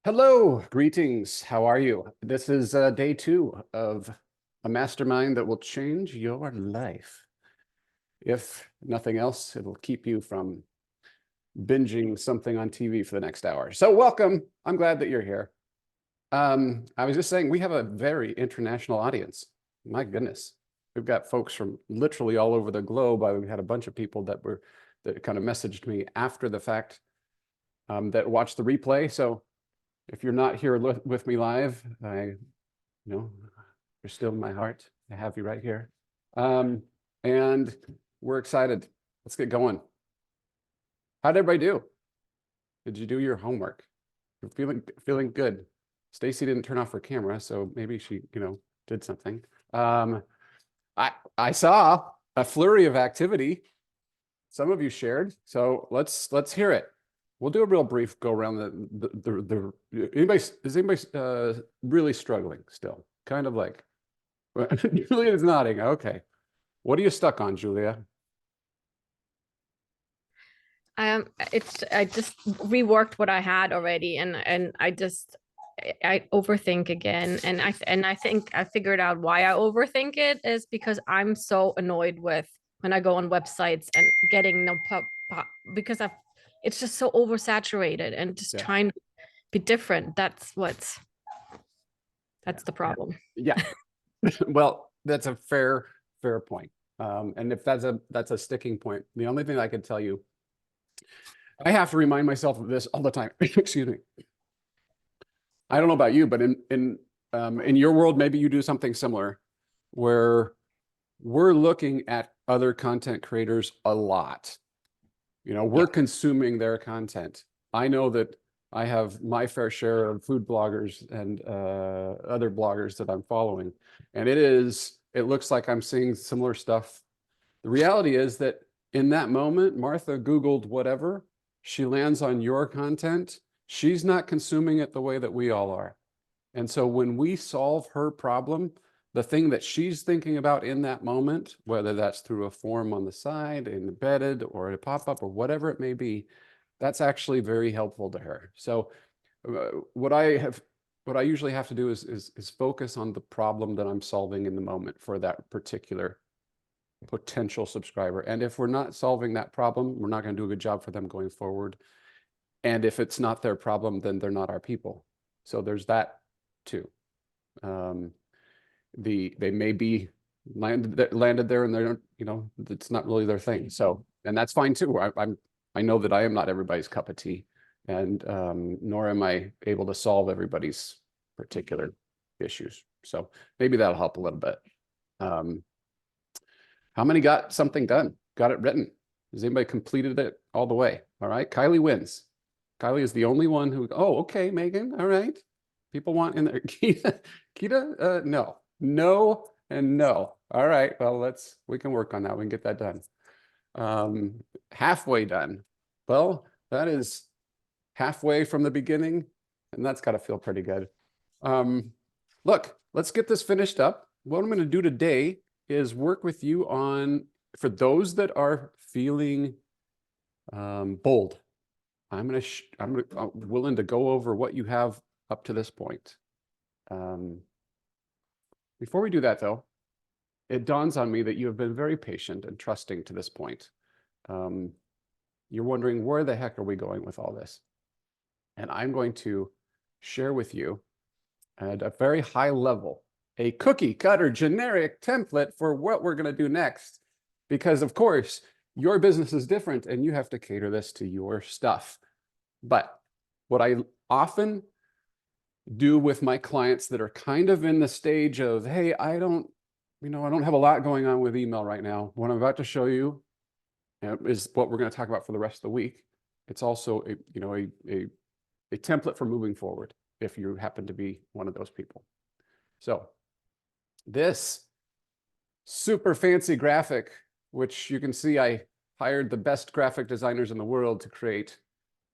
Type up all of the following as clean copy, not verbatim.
Hello, greetings. How are you? This is day two of a mastermind that will change your life. If nothing else, it'll keep you from binging something on TV for the next hour. So welcome. I'm glad that you're here. I was just saying we have a very international audience. My goodness. We've got folks from literally all over the globe. We had a bunch of people that kind of messaged me after the fact that watched the replay. So if you're not here with me live, you're still in my heart. I have you right here. And we're excited. Let's get going. How'd everybody do? Did you do your homework? You're feeling good. Stacy didn't turn off her camera, so maybe she, did something. I saw a flurry of activity. Some of you shared, so let's hear it. We'll do a real brief go around is anybody really struggling still? Kind of like Julia is nodding. Okay. What are you stuck on, Julia? I just reworked what I had already, and I overthink again, and I think I figured out why I overthink it is because I'm so annoyed with when I go on websites and getting no pop because it's just so oversaturated and just Yeah. trying to be different. That's the problem. Yeah. Well, that's a fair point. And if that's a sticking point, the only thing I could tell you, I have to remind myself of this all the time. Excuse me. I don't know about you, but in your world, maybe you do something similar where we're looking at other content creators a lot. We're consuming their content. I know that I have my fair share of food bloggers and other bloggers that I'm following. And it looks like I'm seeing similar stuff. The reality is that in that moment, Martha Googled whatever, she lands on your content. She's not consuming it the way that we all are. And so when we solve her problem, the thing that she's thinking about in that moment, whether that's through a form on the side, embedded, or a pop-up, or whatever it may be, that's actually very helpful to her. So what I usually have to do is focus on the problem that I'm solving in the moment for that particular potential subscriber. And if we're not solving that problem, we're not going to do a good job for them going forward. And if it's not their problem, then they're not our people. So there's that too. They may be landed there and they're, it's not really their thing. So, and that's fine too. I know that I am not everybody's cup of tea, and nor am I able to solve everybody's particular issues. So maybe that'll help a little bit. How many got something done? Got it written? Has anybody completed it all the way? All right, Kylie wins. Kylie is the only one who, oh, okay, Megan, all right. People want in there. Kita, no. No and no. All right, well, we can work on that. We can get that done. Halfway done. Well, that is halfway from the beginning, and that's got to feel pretty good. Look, let's get this finished up. What I'm going to do today is work with you on, for those that are feeling bold, I'm willing to go over what you have up to this point. Before we do that, though, it dawns on me that you have been very patient and trusting to this point. You're wondering, where the heck are we going with all this? And I'm going to share with you at a very high level a cookie cutter generic template for what we're going to do next. Because, of course, your business is different and you have to cater this to your stuff. But what I often do with my clients that are kind of in the stage of, hey, I don't have a lot going on with email right now. What I'm about to show you is what we're going to talk about for the rest of the week. It's also a template for moving forward if you happen to be one of those people. So this super fancy graphic, which you can see I hired the best graphic designers in the world to create.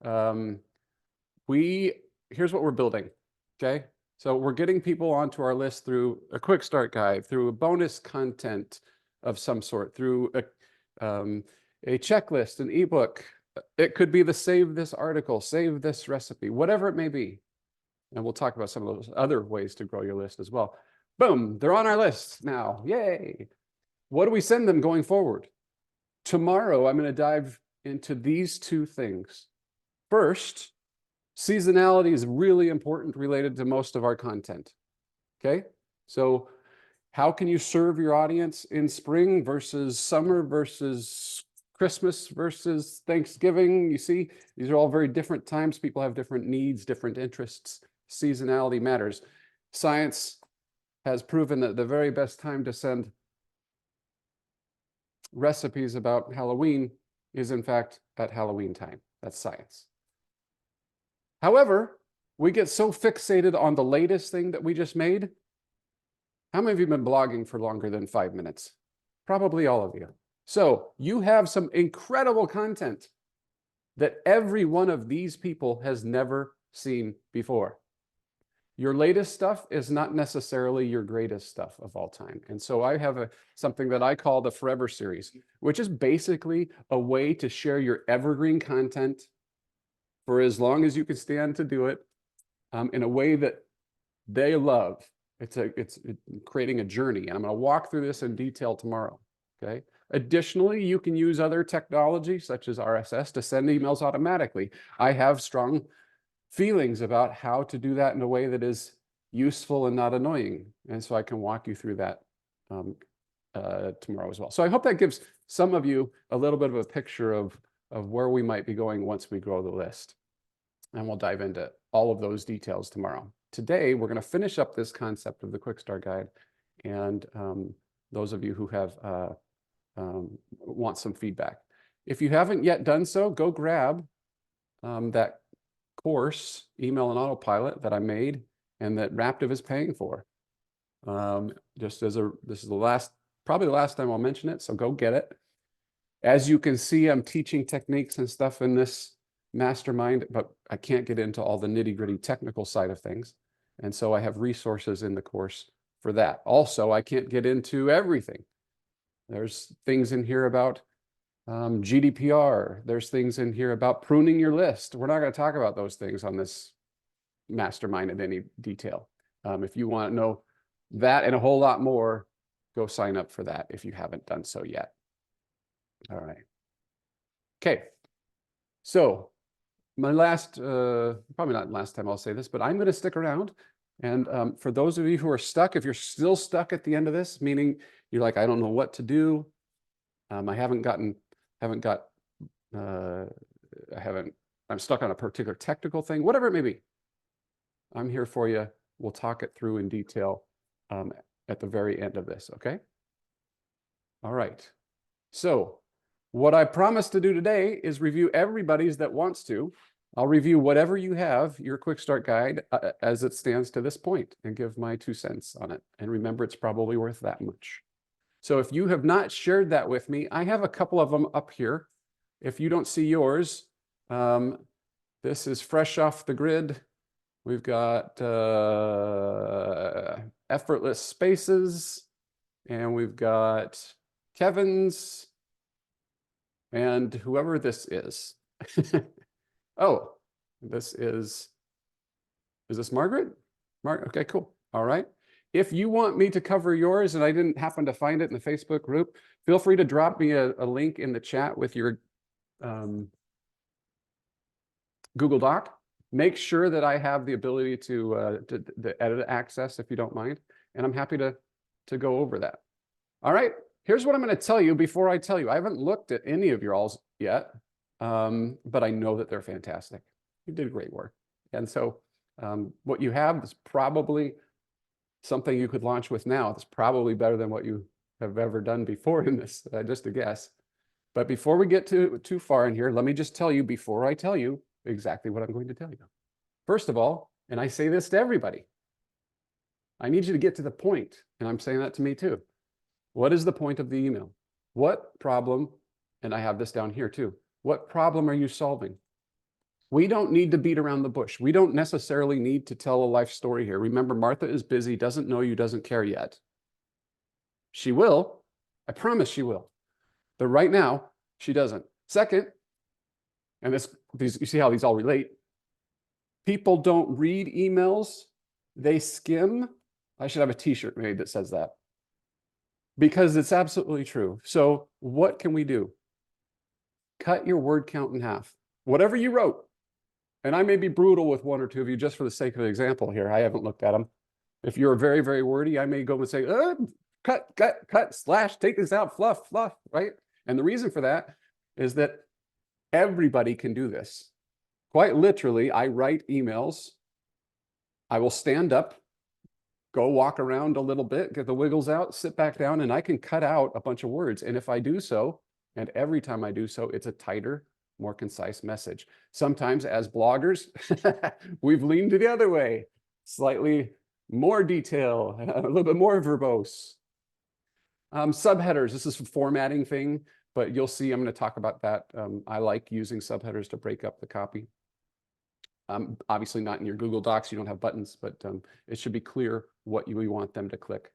Here's what we're building. Okay, so we're getting people onto our list through a quick start guide, through a bonus content of some sort, through a checklist, an ebook. It could be the save this article, save this recipe, whatever it may be. And we'll talk about some of those other ways to grow your list as well. Boom, they're on our list now. Yay. What do we send them going forward? Tomorrow, I'm going to dive into these two things. First, seasonality is really important related to most of our content. Okay, so how can you serve your audience in spring versus summer versus Christmas versus Thanksgiving? You see, these are all very different times. People have different needs, different interests. Seasonality matters. Science has proven that the very best time to send recipes about Halloween is in fact at Halloween time. That's science. However, we get so fixated on the latest thing that we just made. How many of you have been blogging for longer than 5 minutes? Probably all of you. So you have some incredible content that every one of these people has never seen before. Your latest stuff is not necessarily your greatest stuff of all time. And so I have something that I call the Forever Series, which is basically a way to share your evergreen content for as long as you can stand to do it, in a way that they love. It's creating a journey. And I'm going to walk through this in detail tomorrow. Okay. Additionally, you can use other technology such as RSS to send emails automatically. I have strong feelings about how to do that in a way that is useful and not annoying. And so I can walk you through that tomorrow as well. So I hope that gives some of you a little bit of a picture of where we might be going once we grow the list. And we'll dive into all of those details tomorrow. Today, we're going to finish up this concept of the Quick Start Guide. And those of you who have want some feedback. If you haven't yet done so, go grab that course, Email and Autopilot, that I made and that Raptive is paying for. This is probably the last time I'll mention it, so go get it. As you can see, I'm teaching techniques and stuff in this mastermind, but I can't get into all the nitty-gritty technical side of things. And so I have resources in the course for that. Also, I can't get into everything. There's things in here about GDPR. There's things in here about pruning your list. We're not going to talk about those things on this mastermind in any detail. If you want to know that and a whole lot more, go sign up for that if you haven't done so yet. All right. Okay. So my last, probably not last time I'll say this, but I'm going to stick around. And for those of you who are stuck, if you're still stuck at the end of this, meaning you're like, I don't know what to do. I'm stuck on a particular technical thing, whatever it may be. I'm here for you. We'll talk it through in detail at the very end of this, okay? All right. So what I promised to do today is review everybody's that wants to. I'll review whatever you have, your Quick Start Guide, as it stands to this point, and give my 2 cents on it. And remember, it's probably worth that much. So if you have not shared that with me, I have a couple of them up here. If you don't see yours, this is fresh off the grid. We've got Effortless Spaces, and we've got Kevin's, and whoever this is. Oh, this is this Margaret? Okay, cool. All right. If you want me to cover yours and I didn't happen to find it in the Facebook group, feel free to drop me a link in the chat with your Google Doc. Make sure that I have the ability to edit access if you don't mind. And I'm happy to go over that. All right. Here's what I'm going to tell you before I tell you. I haven't looked at any of your alls yet, but I know that they're fantastic. You did great work. And so what you have is probably something you could launch with now. It's probably better than what you have ever done before in this, just a guess. But before we get too far in here, let me just tell you, before I tell you exactly what I'm going to tell you. First of all, and I say this to everybody, I need you to get to the point, and I'm saying that to me too. What is the point of the email? What problem, and I have this down here too, what problem are you solving? We don't need to beat around the bush. We don't necessarily need to tell a life story here. Remember, Martha is busy, doesn't know you, doesn't care yet. She will. I promise she will. But right now, she doesn't. Second, and you see how these all relate. People don't read emails, they skim. I should have a t-shirt made that says that, because it's absolutely true. So what can we do? Cut your word count in half. Whatever you wrote, and I may be brutal with one or two of you just for the sake of an example here. I haven't looked at them. If you're very, very wordy, I may go and say, cut, slash, take this out, fluff, right? And the reason for that is that everybody can do this. Quite literally, I write emails. I will stand up, go walk around a little bit, get the wiggles out, sit back down, and I can cut out a bunch of words. And if I do so, and every time I do so, it's a tighter, more concise message. Sometimes as bloggers, we've leaned the other way, slightly more detail, a little bit more verbose. Subheaders, this is a formatting thing, but you'll see I'm going to talk about that. I like using subheaders to break up the copy. Obviously not in your Google Docs, you don't have buttons, but it should be clear what we want them to click.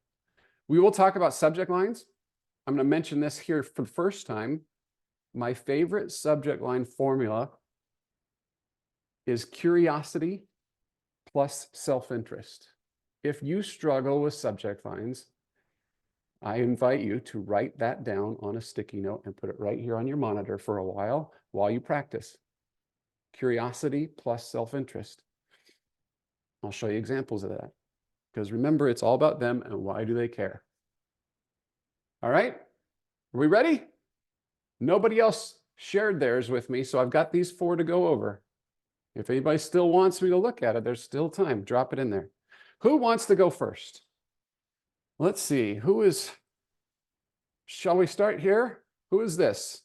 We will talk about subject lines. I'm going to mention this here for the first time. My favorite subject line formula is curiosity plus self-interest. If you struggle with subject lines, I invite you to write that down on a sticky note and put it right here on your monitor for a while you practice. Curiosity plus self-interest. I'll show you examples of that. Because remember, it's all about them and why do they care? All right, are we ready? Nobody else shared theirs with me, so I've got these 4 to go over. If anybody still wants me to look at it, there's still time. Drop it in there. Who wants to go first? Let's see, shall we start here? Who is this?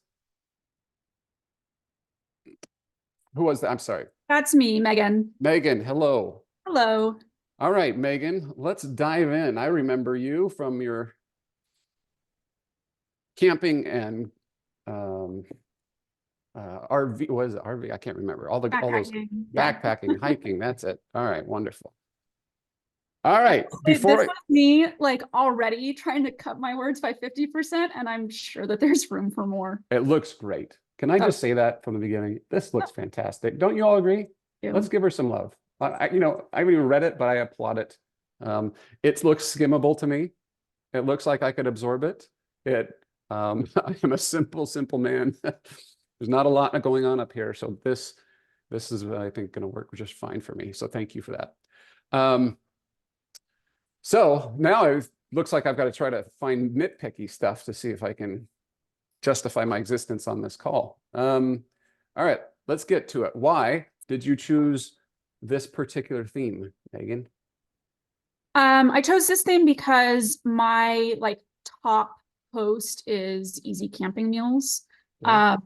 Who was that? I'm sorry. That's me, Megan. Megan, hello. Hello. All right, Megan, let's dive in. I remember you from your camping and RV, was it RV? I can't remember. All those backpacking, hiking, that's it. All right, wonderful. All right, This was me like already trying to cut my words by 50%, and I'm sure that there's room for more. It looks great. Can I just say that from the beginning? This looks fantastic. Don't you all agree? Yeah. Let's give her some love. I haven't even read it, but I applaud it. It looks skimmable to me. It looks like I could absorb it. I am a simple man. There's not a lot going on up here. So this is, I think, going to work just fine for me. So thank you for that. So now it looks like I've got to try to find nitpicky stuff to see if I can justify my existence on this call. All right, let's get to it. Why did you choose this particular theme, Megan? I chose this theme because my top post is easy camping meals. Yeah.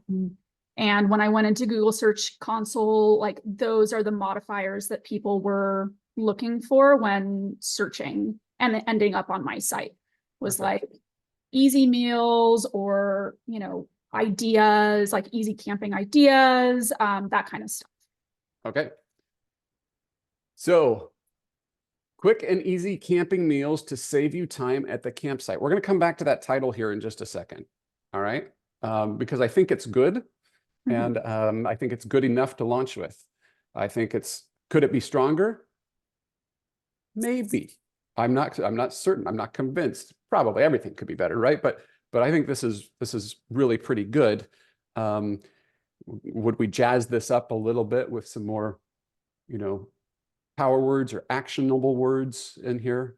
And when I went into Google Search Console, those are the modifiers that people were looking for when searching and ending up on my site was easy meals or, ideas, easy camping ideas, that kind of stuff. Okay. So quick and easy camping meals to save you time at the campsite. We're going to come back to that title here in just a second. All right. Because I think it's good. And I think it's good enough to launch with. I think could it be stronger? Maybe. I'm not certain. I'm not convinced. Probably everything could be better, right? But I think this is really pretty good. Would we jazz this up a little bit with some more, power words or actionable words in here?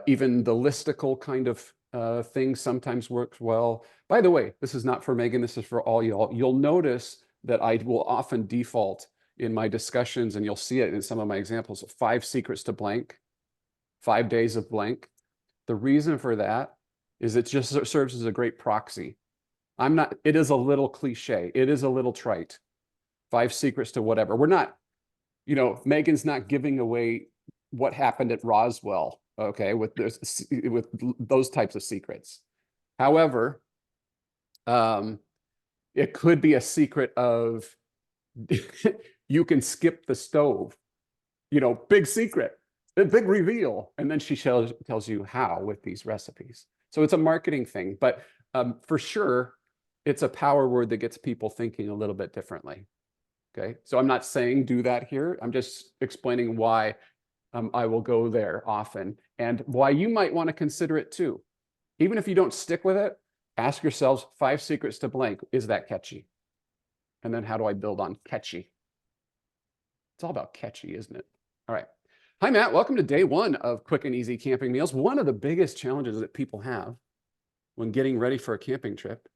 Even the listicle kind of thing sometimes works well. By the way, this is not for Megan, this is for all y'all. You'll notice that I will often default in my discussions, and you'll see it in some of my examples, 5 secrets to blank, 5 days of blank. The reason for that is it just serves as a great proxy. It is a little cliche. It is a little trite. 5 secrets to whatever. We're not, Megan's not giving away what happened at Roswell, okay, with those types of secrets. However, it could be a secret of you can skip the stove, big secret, a big reveal. And then she tells you how with these recipes. So it's a marketing thing, but for sure, it's a power word that gets people thinking a little bit differently. Okay, so I'm not saying do that here. I'm just explaining why I will go there often and why you might want to consider it too. Even if you don't stick with it, ask yourselves 5 secrets to blank. Is that catchy? And then how do I build on catchy? It's all about catchy, isn't it? All right. Hi, Matt. Welcome to day 1 of Quick and Easy Camping Meals. One of the biggest challenges that people have when getting ready for a camping trip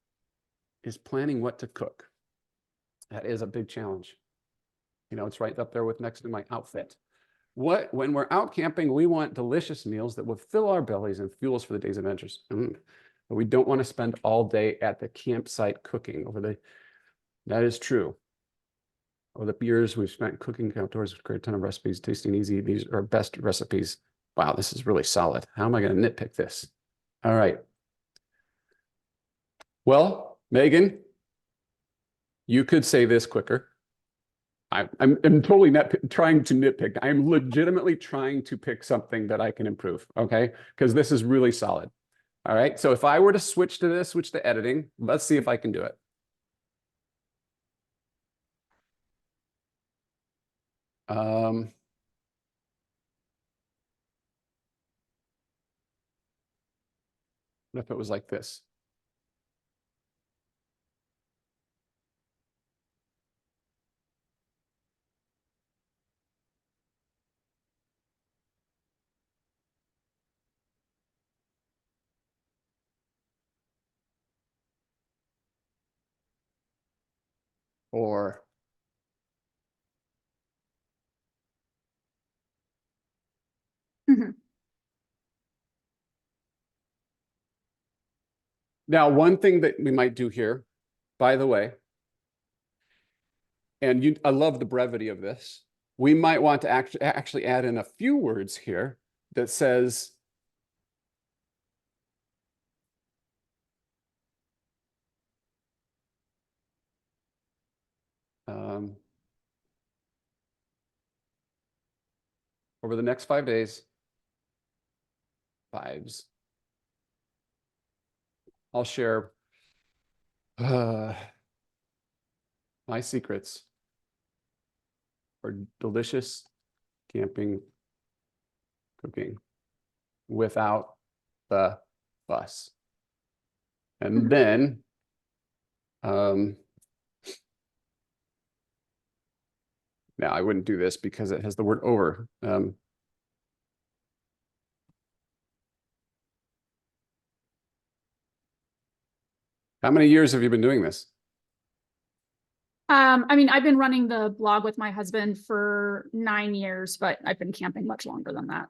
is planning what to cook. That is a big challenge. You know, it's right up there with next to my outfit. When we're out camping, we want delicious meals that will fill our bellies and fuel us for the day's adventures. But we don't want to spend all day at the campsite cooking that is true. Over the years, we've spent cooking outdoors, we've created a ton of recipes, tasting easy. These are best recipes. Wow, this is really solid. How am I going to nitpick this? All right. Well, Megan, you could say this quicker. I'm totally trying to nitpick. I'm legitimately trying to pick something that I can improve, okay? Because this is really solid. All right, so if I were to switch to editing, let's see if I can do it. What if it was like this? Or Mhm. now, one thing that we might do here, by the way, and I love the brevity of this. We might want to actually add in a few words here that says, over the next 5 days, I'll share my secrets for delicious camping cooking without the fuss. And then now I wouldn't do this because it has the word over. How many years have you been doing this? I mean, I've been running the blog with my husband for 9 years, but I've been camping much longer than that.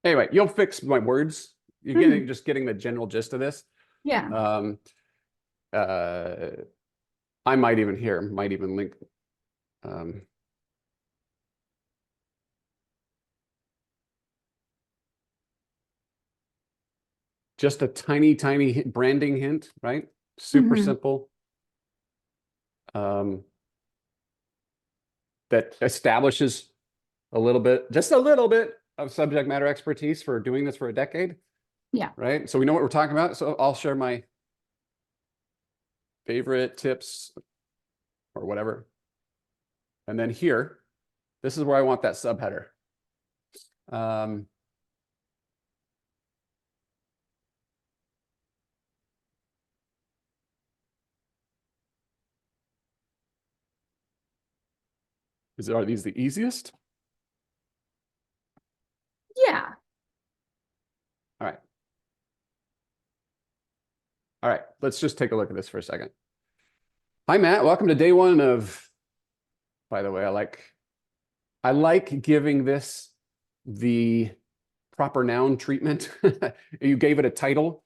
Anyway, you'll fix my words. You're just getting the general gist of this. Yeah. I might even link. Just a tiny branding hint, right? Super simple. That establishes just a little bit of subject matter expertise for doing this for a decade. Yeah. Right. So we know what we're talking about. So I'll share my favorite tips or whatever. And then here, this is where I want that subheader. Are these the easiest? Yeah. All right. All right, let's just take a look at this for a second. Hi, Matt. Welcome to day 1 of, by the way, I like giving this the proper noun treatment. You gave it a title.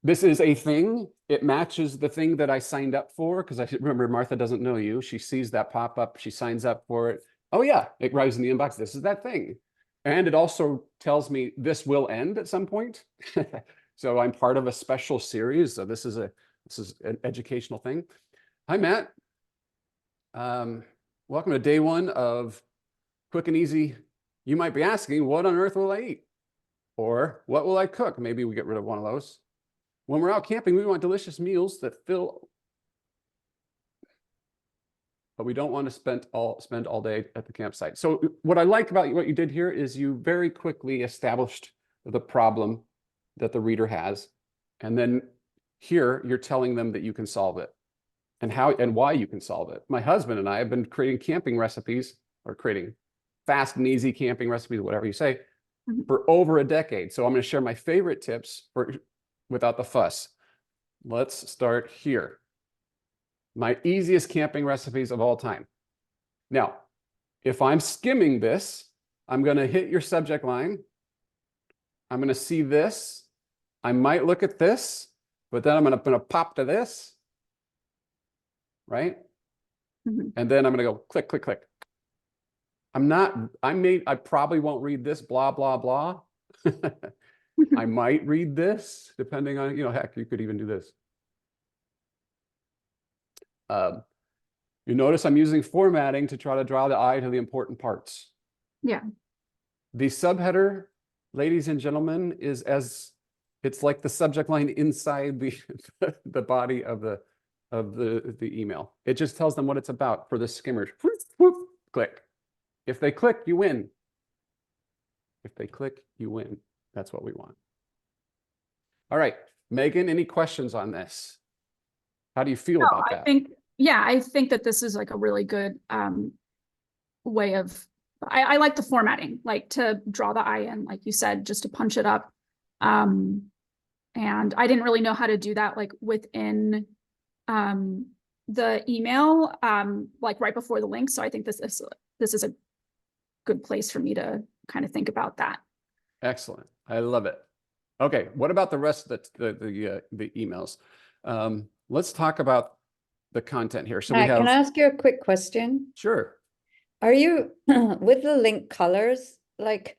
This is a thing. it matches the thing that I signed up for, because I remember Martha doesn't know you. She sees that pop up, she signs up for it. Oh yeah, it arrives in the inbox. This is that thing. And it also tells me this will end at some point. So I'm part of a special series. So this is an educational thing. Hi, Matt. Welcome to day one of Quick and Easy. You might be asking, what on earth will I eat? Or what will I cook? Maybe we get rid of one of those. When we're out camping, we want delicious meals that fill, but we don't want to spend all day at the campsite. So what I like about what you did here is you very quickly established the problem that the reader has. And then here you're telling them that you can solve it and how and why you can solve it. My husband and I have been creating camping recipes, or creating fast and easy camping recipes, whatever you say, for over a decade. So I'm going to share my favorite tips without the fuss. Let's start here. My easiest camping recipes of all time. Now, if I'm skimming this, I'm going to hit your subject line. I'm going to see this. I might look at this, but then I'm going to pop to this, right? And then I'm going to go click, click, click. I probably won't read this, blah, blah, blah. I might read this, depending on, heck, you could even do this. You notice I'm using formatting to try to draw the eye to the important parts. Yeah. The subheader, ladies and gentlemen, it's like the subject line inside the body of the email. It just tells them what it's about for the skimmers. Whoop, whoop, click. If they click, you win. If they click, you win. That's what we want. All right, Megan, any questions on this? How do you feel about that? I think that this is like a really good way of, I like the formatting, like to draw the eye in, like you said, just to punch it up. And I didn't really know how to do that like within the email, like right before the link. So I think this is a good place for me to kind of think about that. Excellent. I love it. Okay, what about the rest of the emails? Let's talk about the content here. So we have. Can I ask you a quick question? Sure. Are you with the link colors, like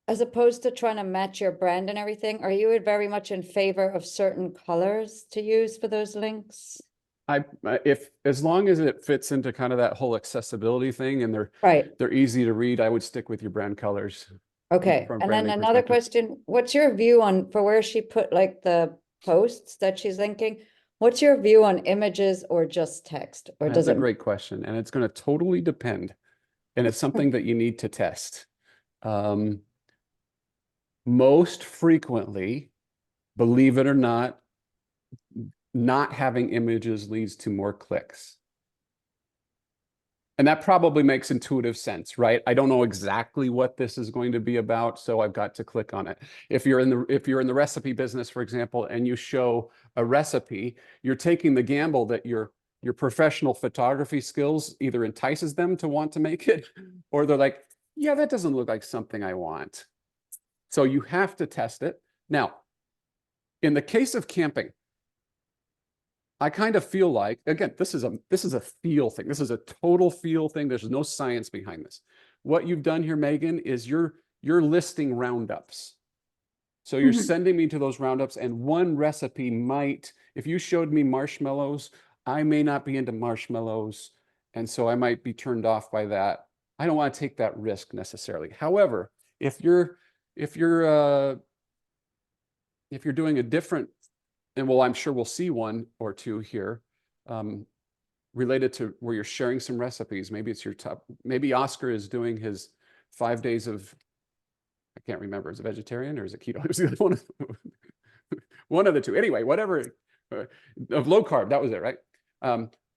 as opposed to trying to match your brand and everything, are you very much in favor of certain colors to use for those links? As long as it fits into kind of that whole accessibility thing and they're easy to read, I would stick with your brand colors. Okay. And then another question, what's your view on for where she put like the posts that she's linking? What's your view on images or just text? Or That's a great question. And it's going to totally depend. And it's something that you need to test. Most frequently, believe it or not having images leads to more clicks. And that probably makes intuitive sense, right? I don't know exactly what this is going to be about, so I've got to click on it. If you're in the recipe business, for example, and you show a recipe, you're taking the gamble that your professional photography skills either entices them to want to make it, or they're like, yeah, that doesn't look like something I want. So you have to test it. Now, in the case of camping, I kind of feel like, again, this is a feel thing. This is a total feel thing. There's no science behind this. What you've done here, Megan, is you're listing roundups. So you're sending me to those roundups, and one recipe might, if you showed me marshmallows, I may not be into marshmallows, and so I might be turned off by that. I don't want to take that risk necessarily. However, if you're doing a different, and well, I'm sure we'll see one or two here related to where you're sharing some recipes. Maybe it's your top, maybe Oscar is doing his 5 days of, I can't remember, is it vegetarian or is it keto? It was one of the two. Anyway, whatever, of low carb, that was it, right?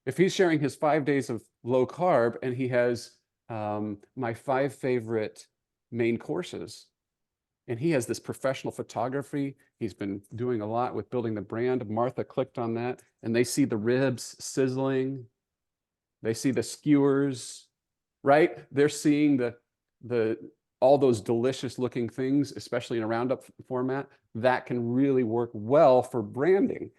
If he's sharing his 5 days of low carb and he has my 5 favorite main courses, and he has this professional photography. He's been doing a lot with building the brand. Martha clicked on that, and they see the ribs sizzling. They see the skewers, right? They're seeing the all those delicious looking things, especially in a roundup format, that can really work well for branding.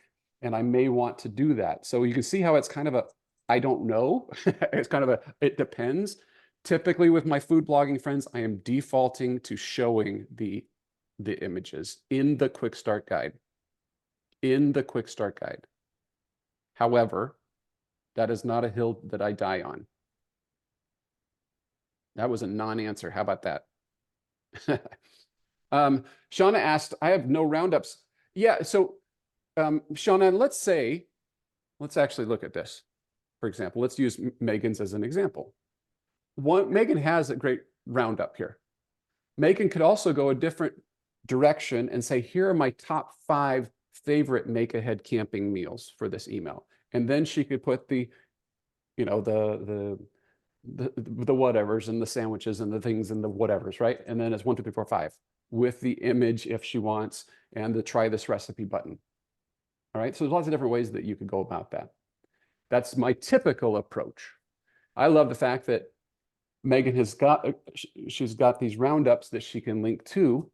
And I may want to do that. So you can see how it's kind of a, I don't know. It's kind of a, it depends. Typically with my food blogging friends, I am defaulting to showing the images in the quick start guide. In the quick start guide. However, that is not a hill that I die on. That was a non-answer. How about that? Shauna asked, I have no roundups. Yeah, so Shauna, let's actually look at this. For example, let's use Megan's as an example. Megan has a great roundup here. Megan could also go a different direction and say, here are my top 5 favorite make ahead camping meals for this email. And then she could put the, you know, the whatevers and the sandwiches and the things and the whatevers, right? And then it's 1, 2, 3, 4, 5 with the image if she wants and the try this recipe button. All right. So there's lots of different ways that you could go about that. That's my typical approach. I love the fact that Megan has got, she's got these roundups that she can link to.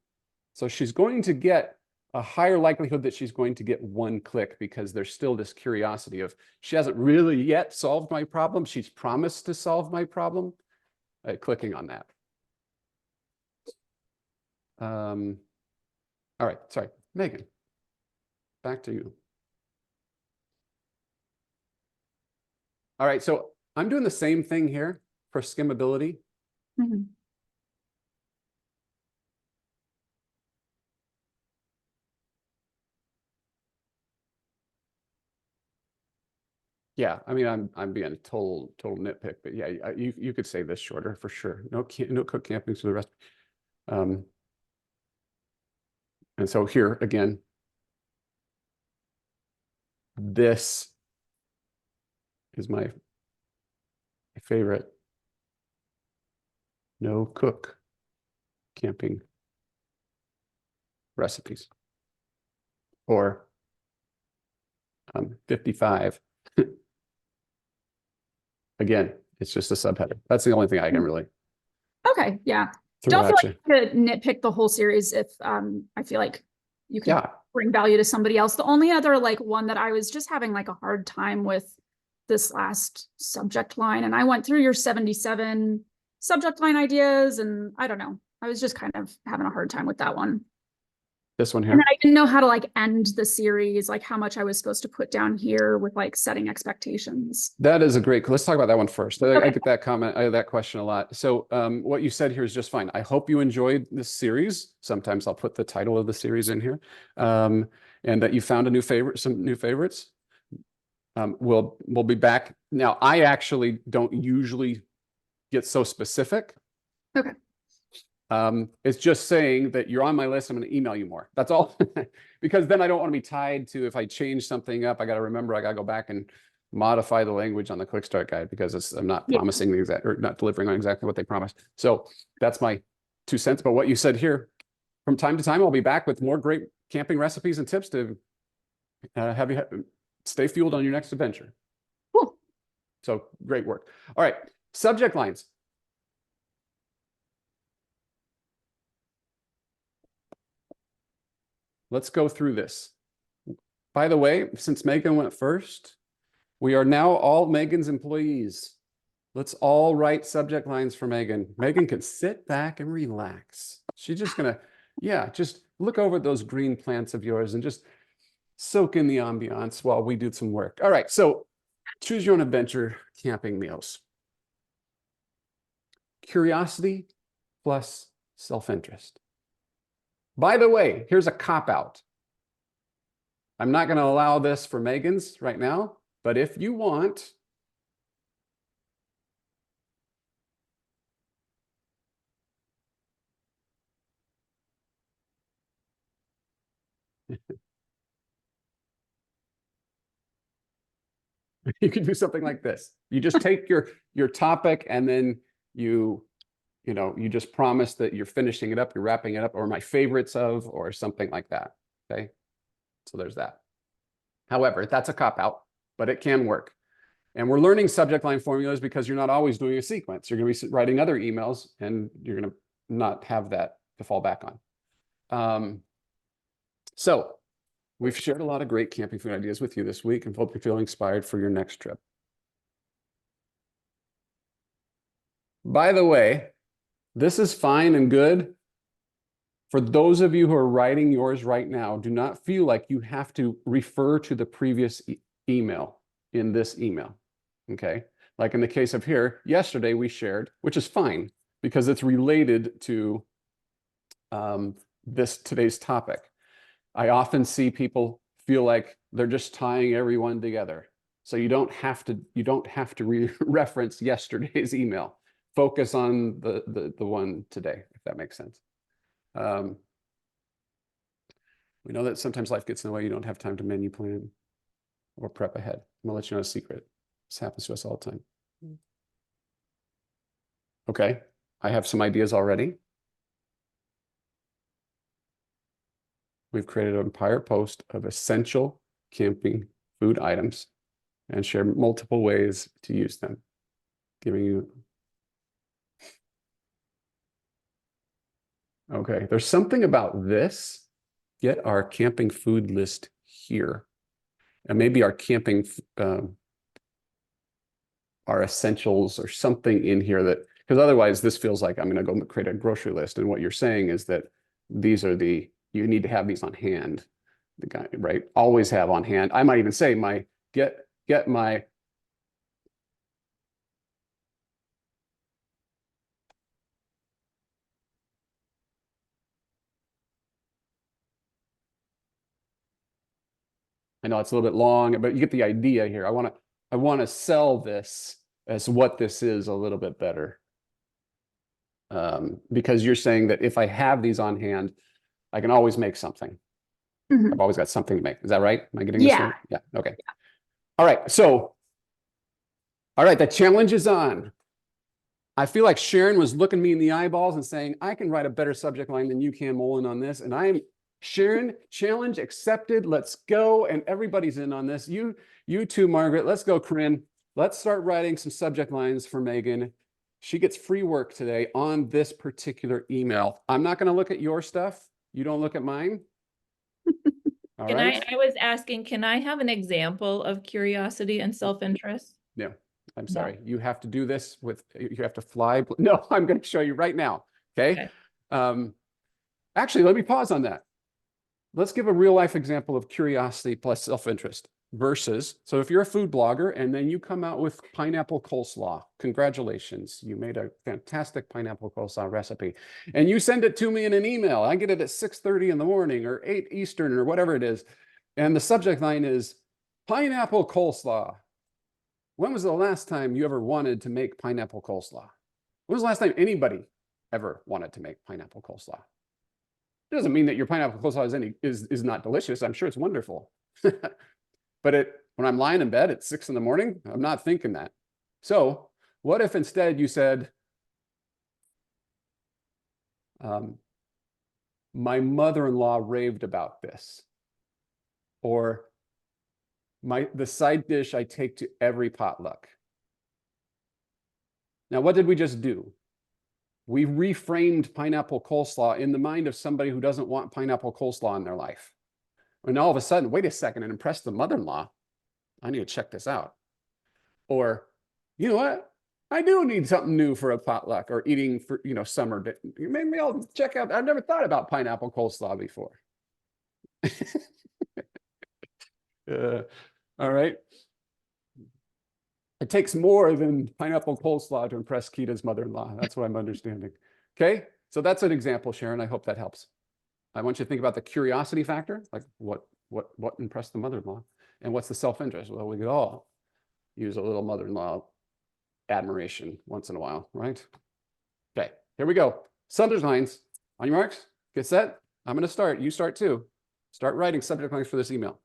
So she's going to get a higher likelihood that she's going to get 1 click because there's still this curiosity of, she hasn't really yet solved my problem. She's promised to solve my problem. Clicking on that. All right, sorry, Megan, back to you. All right, so I'm doing the same thing here for skimmability. Mhm. Yeah, I mean, I'm being a total nitpick, but yeah, you could say this shorter for sure. No cook camping for the rest. And so here again, this is my favorite no cook camping recipes, or 55. Again, it's just a subheader. That's the only thing I can really Okay, yeah. throw Don't at feel you. like to nitpick the whole series if I feel like you can Yeah, bring value to somebody else. The only other like one that I was just having like a hard time with this last subject line, and I went through your 77 subject line ideas, and I don't know. I was just kind of having a hard time with that one. this one And here. then I didn't know how to like end the series, like how much I was supposed to put down here with like setting expectations. That is a great, let's talk about that one first. I Okay. get that comment, that question a lot. So what you said here is just fine. I hope you enjoyed this series. Sometimes I'll put the title of the series in here. And that you found a new favorite, some new favorites. We'll be back. Now, I actually don't usually get so specific. Okay. It's just saying that you're on my list. I'm going to email you more. That's all. Because then I don't want to be tied to, if I change something up, I got to remember, I got to go back and modify the language on the quick start guide because I'm not promising the exact, or not delivering on exactly what they promised. So that's my 2 cents. But what you said here, from time to time, I'll be back with more great camping recipes and tips to have you stay fueled on your next adventure. Cool. So great work. All right. Subject lines. Let's go through this. By the way, since Megan went first, we are now all Megan's employees. Let's all write subject lines for Megan. Megan can sit back and relax. She's just gonna, yeah, just look over those green plants of yours and just soak in the ambiance while we do some work. All right, so choose your own adventure camping meals. Curiosity plus self-interest. By the way, here's a cop-out. I'm not going to allow this for Megan's right now, but if you want, you can do something like this. You just take your topic and then you just promise that you're finishing it up, you're wrapping it up, or my favorites of, or something like that. Okay. So there's that. However, that's a cop-out, but it can work. And we're learning subject line formulas because you're not always doing a sequence. You're going to be writing other emails and you're going to not have that to fall back on. So we've shared a lot of great camping food ideas with you this week and hope you feel inspired for your next trip. By the way, this is fine and good. For those of you who are writing yours right now, do not feel like you have to refer to the previous email in this email, okay? Like in the case of here, yesterday we shared, which is fine because it's related to today's topic. I often see people feel like they're just tying everyone together. So you don't have to reference yesterday's email. Focus on the one today, if that makes sense. We know that sometimes life gets in the way. You don't have time to menu plan or prep ahead. I'm gonna let you know a secret. This happens to us all the time. Okay, I have some ideas already. We've created an entire post of essential camping food items and share multiple ways to use them, giving you. Okay, there's something about this. Get our camping food list here. And maybe our camping, our essentials or something in here that, because otherwise this feels like I'm going to go create a grocery list. And what you're saying is that these are you need to have these on hand. The guy, right? Always have on hand. I might even say get my. I know it's a little bit long, but you get the idea here. I want to sell this as what this is a little bit better. Because you're saying that if I have these on hand, I can always make something. Mhm. I've always got something to make. Is that right? Am I getting this Yeah. right? Yeah. Okay. All right. So, all right, the challenge is on. I feel like Sharon was looking me in the eyeballs and saying, I can write a better subject line than you can, Mullen, on this. And I'm Sharon, challenge accepted. Let's go. And everybody's in on this. You too, Margaret. Let's go, Corinne. Let's start writing some subject lines for Megan. She gets free work today on this particular email. I'm not going to look at your stuff. You don't look at mine. All Can right. I was asking, can I have an example of curiosity and self-interest? No, I'm No. sorry. You have to do this with, you have to fly. No, I'm going to show you right now. Okay. Actually, let me pause on that. Let's give a real life example of curiosity plus self-interest versus, so if you're a food blogger and then you come out with pineapple coleslaw, congratulations, you made a fantastic pineapple coleslaw recipe and you send it to me in an email. I get it at 6:30 in the morning or 8 Eastern or whatever it is. And the subject line is pineapple coleslaw. When was the last time you ever wanted to make pineapple coleslaw? When was the last time anybody ever wanted to make pineapple coleslaw? It doesn't mean that your pineapple coleslaw is not delicious. I'm sure it's wonderful. But when I'm lying in bed at 6 in the morning, I'm not thinking that. So what if instead you said, my mother-in-law raved about this, or the side dish I take to every potluck. Now, what did we just do? We reframed pineapple coleslaw in the mind of somebody who doesn't want pineapple coleslaw in their life. And all of a sudden, wait a second, and impress the mother-in-law. I need to check this out. Or, you know what? I do need something new for a potluck or eating for, summer. Maybe I'll check out. I've never thought about pineapple coleslaw before. All right. It takes more than pineapple coleslaw to impress Kita's mother-in-law. That's what I'm understanding. Okay. So that's an example, Sharon. I hope that helps. I want you to think about the curiosity factor, like what impressed the mother-in-law, and what's the self-interest. Well, we could all use a little mother-in-law admiration once in a while, right? Okay, here we go. Subject lines. On your marks, get set. I'm going to start. You start too. Start writing subject lines for this email.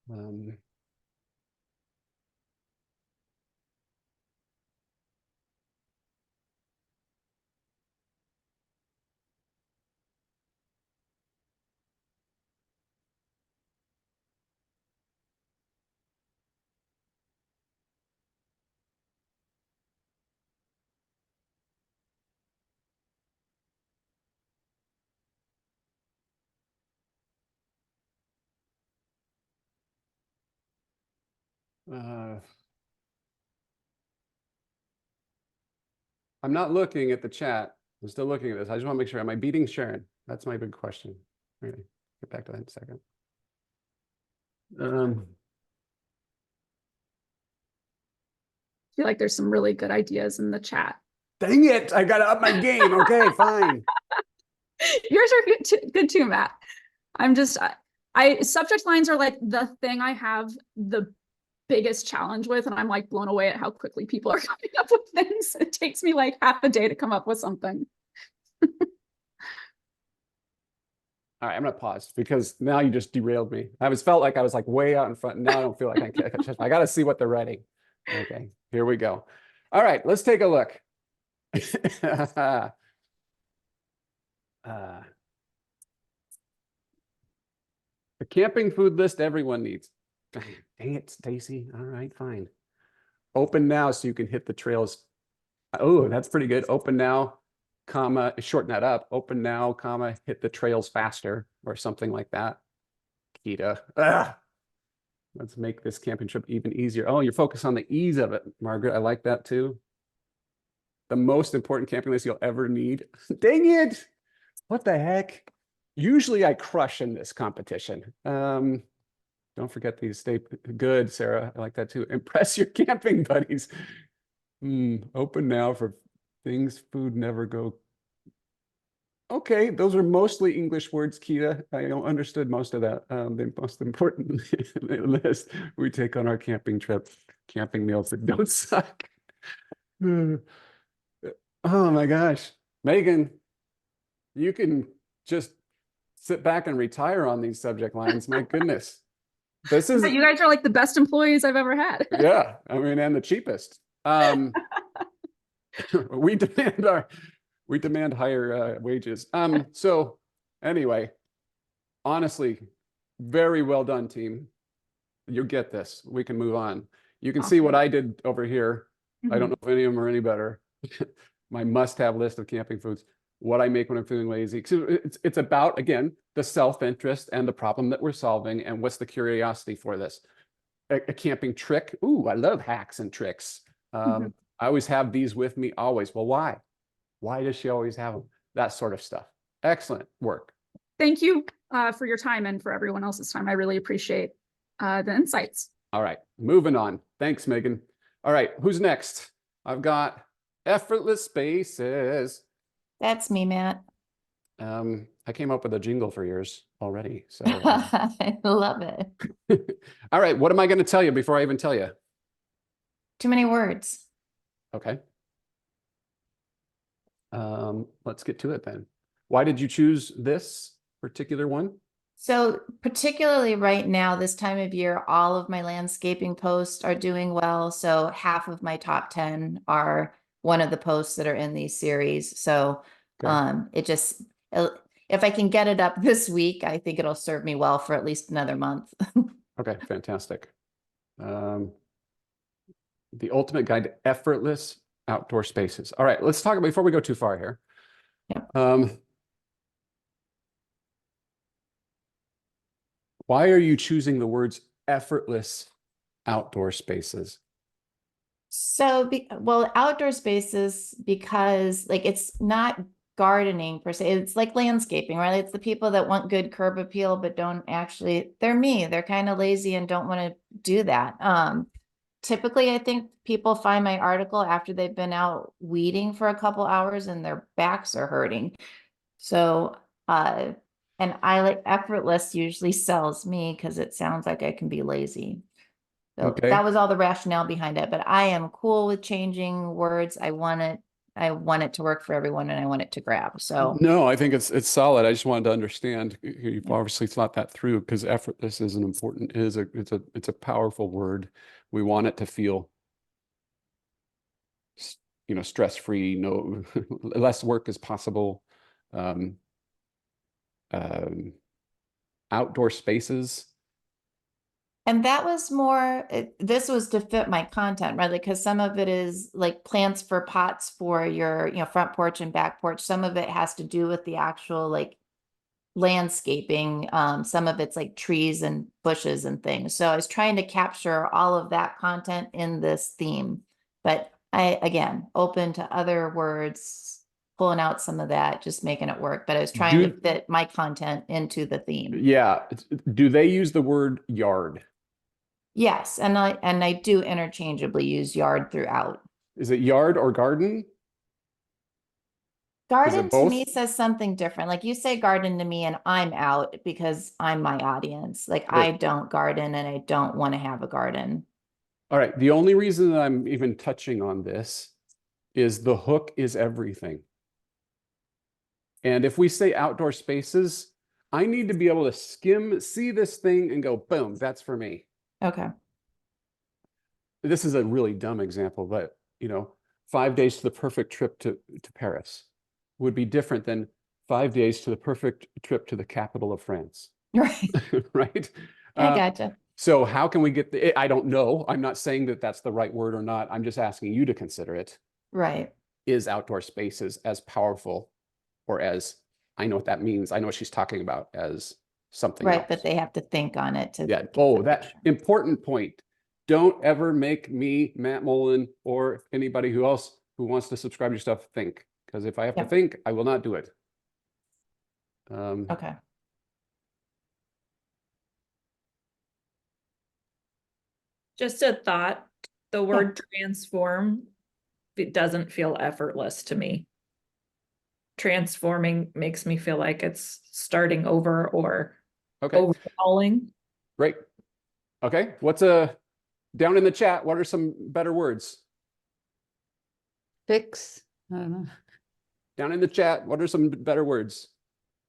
Um, uh, I'm not looking at the chat. I'm still looking at this. I just want to make sure. Am I beating Sharon? That's my big question. Really, get back to that in a second. I feel like there's some really good ideas in the chat. Dang it! I gotta up my game. Okay, fine. Yours are good too, Matt. I'm just, I subject lines are like the thing I have the biggest challenge with, and I'm like blown away at how quickly people are coming up with things. It takes me like half a day to come up with something. All right, I'm gonna pause because now you just derailed me. I was felt like I was like way out in front. Now I don't feel like I can catch up. I gotta see what they're writing. Okay, here we go. All right, let's take a look. The camping food list everyone needs. Dang it, Stacy. All right, fine. Open now so you can hit the trails. Oh, that's pretty good. Open now, comma, shorten that up. Open now, comma, hit the trails faster or something like that. Kita. Let's make this camping trip even easier. Oh, you're focused on the ease of it, Margaret. I like that too. The most important camping list you'll ever need. Dang it. What the heck? Usually I crush in this competition. Don't forget these. Stay good, Sarah. I like that too. Impress your camping buddies. Open now for things food never go. Okay, those are mostly English words, Kita. I understood most of that. The most important list we take on our camping trip. Camping meals that don't suck. Oh my gosh. Megan, you can just sit back and retire on these subject lines. My goodness. This is You guys are like the best employees I've ever had. yeah, I mean, and the cheapest. We demand higher wages. So anyway, honestly, very well done, team. You get this. We can move on. You can see what I did over here. I don't know if any of them are any better. My must-have list of camping foods. What I make when I'm feeling lazy. So it's about, again, the self-interest and the problem that we're solving and what's the curiosity for this. A camping trick. Ooh, I love hacks and tricks. I always have these with me always. Well, why? Why does she always have them? That sort of stuff. Excellent work. Thank you for your time and for everyone else's time. I really appreciate the insights. All right, moving on. Thanks, Megan. All right, who's next? I've got effortless spaces. That's me, Matt. I came up with a jingle for yours already. So I love it. all right, what am I going to tell you before I even tell you? Too many words. Okay. Let's get to it then. Why did you choose this particular one? So particularly right now, this time of year, all of my landscaping posts are doing well. So half of my top 10 are one of the posts that are in these series. So it just, if I can get it up this week, I think it'll serve me well for at least another month. Okay, fantastic. The ultimate guide to effortless outdoor spaces. All right, let's talk before we go too far here. Yeah. Why are you choosing the words effortless outdoor spaces? So, well, outdoor spaces, because like it's not gardening per se, it's like landscaping, right? It's the people that want good curb appeal, but don't actually, they're me, they're kind of lazy and don't want to do that. Typically, I think people find my article after they've been out weeding for a couple hours and their backs are hurting. So, and I like effortless usually sells me because it sounds like I can be lazy. So Okay. that was all the rationale behind it, but I am cool with changing words. I want it to work for everyone and I want it to grab. So No, I think it's solid. I just wanted to understand. You've Yeah. obviously thought that through because effortless is an important, it's a powerful word. We want it to feel, stress-free, no, less work as possible. Um, um, Outdoor spaces. And that was more, this was to fit my content, right? Because some of it is like plants for pots for your, front porch and back porch. Some of it has to do with the actual like landscaping. Some of it's like trees and bushes and things. So I was trying to capture all of that content in this theme. But again, open to other words, pulling out some of that, just making it work. But I was trying to fit my content into the theme. Yeah. Do they use the word yard? Yes, and I do interchangeably use yard throughout. Is it yard or garden? Garden to me both? says something different. Like you say garden to me and I'm out because I'm my audience. Like Right. I don't garden and I don't want to have a garden. All right. The only reason that I'm even touching on this is the hook is everything. And if we say outdoor spaces, I need to be able to see this thing and go, boom, that's for me. Okay. This is a really dumb example, but 5 days to the perfect trip to Paris would be different than 5 days to the perfect trip to the capital of France. Right. Right? I gotcha. So how can we get I don't know. I'm not saying that that's the right word or not. I'm just asking you to consider it. Right. Is outdoor spaces as powerful or as, I know what that means. I know what she's talking about as something Right. else. But they have to think on it to Yeah. get Oh, the that picture. important point. Don't ever make me, Matt Mullen, or anybody who else who wants to subscribe to your stuff think. Because if I have to Yep. think, I will not do it. Okay. Just a thought, the word transform, it doesn't feel effortless to me. Transforming makes me feel like it's starting over or Okay, overhauling. great. Okay, down in the chat, what are some better words? Fix, I don't know. Down in the chat, what are some better words?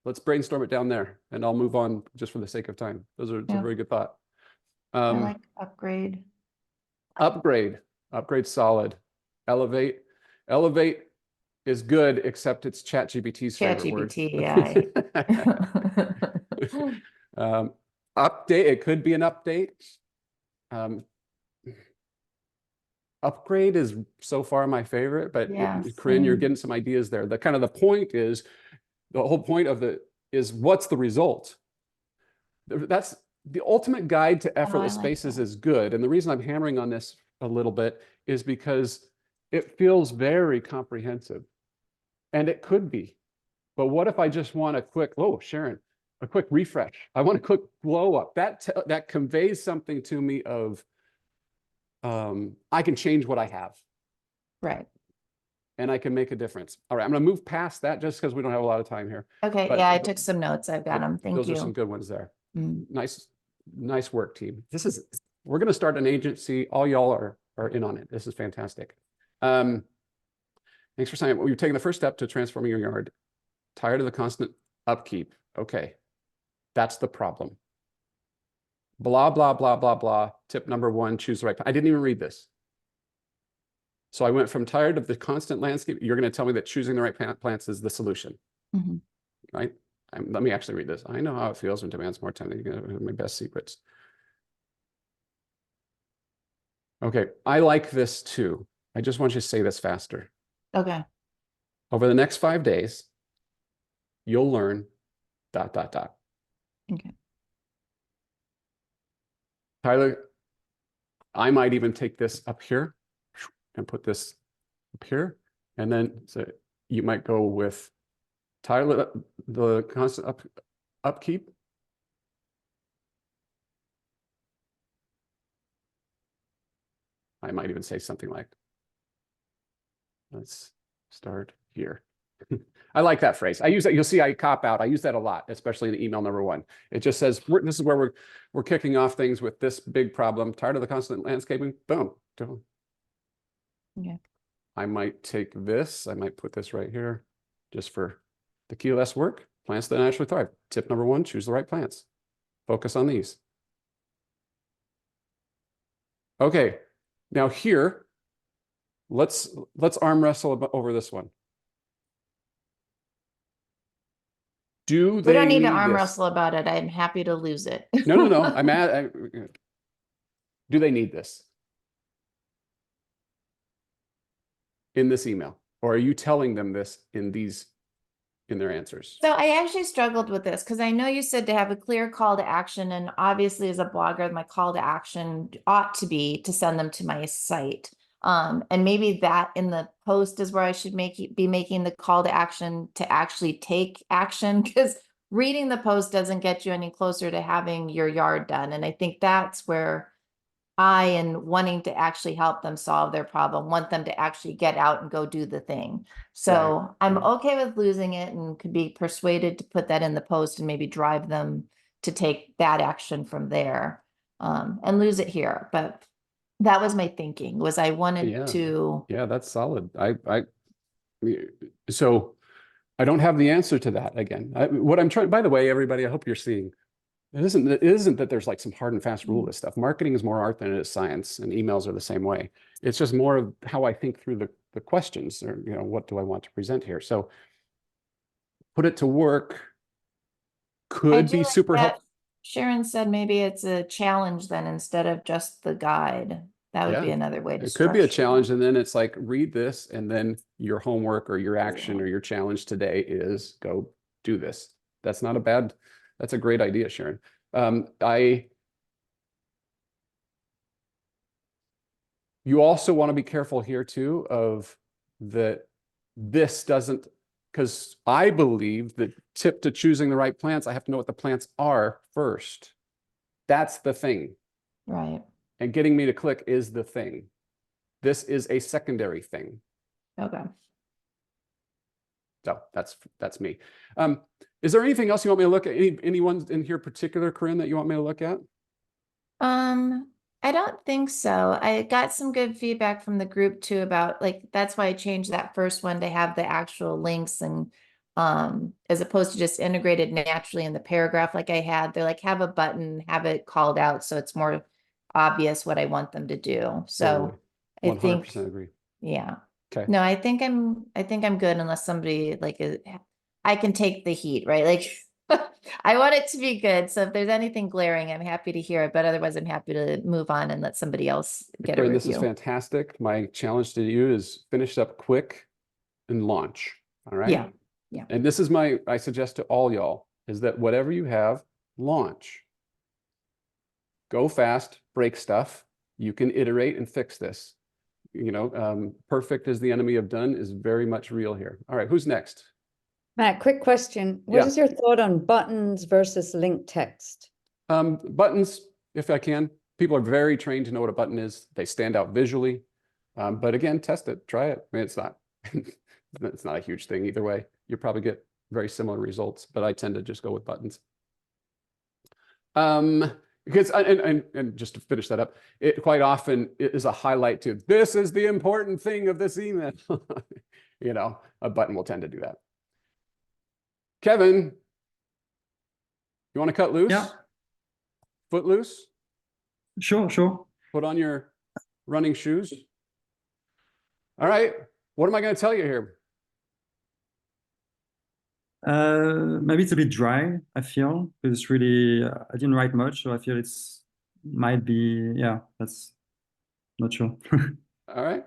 Let's brainstorm it down there and I'll move on just for the sake of time. It's a Yeah. very good thought. I like upgrade. Upgrade solid. Elevate is good, except it's ChatGPT's favorite word. ChatGPT, yeah. Update, it could be an update. Upgrade is so far my favorite, but Yeah, Corinne, you're same. getting some ideas there. The point is, the whole point of it is what's the result? That's the ultimate guide to effortless like spaces that. is good. And the reason I'm hammering on this a little bit is because it feels very comprehensive. And it could be. But what if I just want a quick, Sharon, a quick refresh? I want a quick glow up. That conveys something to me of I can change what I have. Right. And I can make a difference. All right, I'm going to move past that just because we don't have a lot of time here. Okay, But yeah, I took some notes. I've got them. Thank those you. are some good ones there. Mm. Nice work, team. We're going to start an agency. All y'all are in on it. This is fantastic. Thanks for signing up. You're taking the first step to transforming your yard. Tired of the constant upkeep. Okay, that's the problem. Blah, blah, blah, blah, blah. Tip number 1, choose the right. I didn't even read this. So I went from tired of the constant landscape. You're going to tell me that choosing the right plants is the solution, Mhm. right? Let me actually read this. I know how it feels when demands more time than you get my best secrets. Okay, I like this too. I just want you to say this faster. Okay. Over the next 5 days, you'll learn ... Okay. Tyler, I might even take this up here and put this up here. And then so you might go with Tyler, the constant upkeep. I might even say something like, let's start here. I like that phrase. I use that. You'll see I cop out. I use that a lot, especially in email number 1. It just says, this is where we're kicking off things with this big problem. Tired of the constant landscaping? Boom. Yeah. I might take this. I might put this right here just for the key less work. Plants that naturally thrive. Tip number 1, choose the right plants. Focus on these. Okay. Now here, let's arm wrestle over this one. Do they We don't need to need arm this? wrestle about it. I'm happy to lose it. No. I'm at. Do they need this in this email, or are you telling them this in their answers? So I actually struggled with this because I know you said to have a clear call to action, and obviously as a blogger, my call to action ought to be to send them to my site. And maybe that in the post is where I should be making the call to action to actually take action, because reading the post doesn't get you any closer to having your yard done. And I think that's where and wanting to actually help them solve their problem, want them to actually get out and go do the thing. So I'm okay with losing it and could be persuaded to put that in the post and maybe drive them to take that action from there, and lose it here. But that was my thinking, was I wanted to. Yeah, that's solid. So I don't have the answer to that again. What I'm trying, by the way, everybody, I hope you're seeing, it isn't that there's like some hard and fast rule of this stuff. Marketing is more art than it is science, and emails are the same way. It's just more of how I think through the questions, or, what do I want to present here? So put it to work could be super helpful. Sharon said maybe it's a challenge then instead of just the guide. That would be Yeah. another way to It could be a structure it. challenge, and then it's like, read this, and then your homework or your action or your challenge today is go do this. That's not a bad, that's a great idea, Sharon. You also want to be careful here too of this doesn't, because I believe the tip to choosing the right plants, I have to know what the plants are first. That's the thing. Right. And getting me to click is the thing. This is a secondary thing. Okay. So that's me. Is there anything else you want me to look at? Anyone in here particular, Corinne, that you want me to look at? I don't think so. I got some good feedback from the group too about, like, that's why I changed that first one to have the actual links, and as opposed to just integrated naturally in the paragraph like I had. They're like, have a button, have it called out so it's more obvious what I want them to do. So I 100% think, agree. yeah. Okay. No, I think I'm good unless somebody I can take the heat, right? Like I want it to be good. So if there's anything glaring, I'm happy to hear it, but otherwise I'm happy to move on and let somebody else get a Corinne, review. this is fantastic. My challenge to you is finish up quick and launch. All right. Yeah. Yeah. And this is I suggest to all y'all is that whatever you have, launch. Go fast, break stuff. You can iterate and fix this. Perfect is the enemy of done is very much real here. All right, who's next? Matt, quick question. What is your thought on buttons versus link text? Buttons, if I can. People are very trained to know what a button is. They stand out visually. But again, test it, try it. I mean, it's not a huge thing either way. You probably get very similar results, but I tend to just go with buttons. Because and just to finish that up, it quite often is a highlight to this is the important thing of this email. A button will tend to do that. Kevin, you want to cut loose? Yeah. Foot loose? Sure. Put on your running shoes. All right. What am I going to tell you here? Maybe it's a bit dry, I feel, because it's really, I didn't write much, so I feel might be, that's not sure. All right.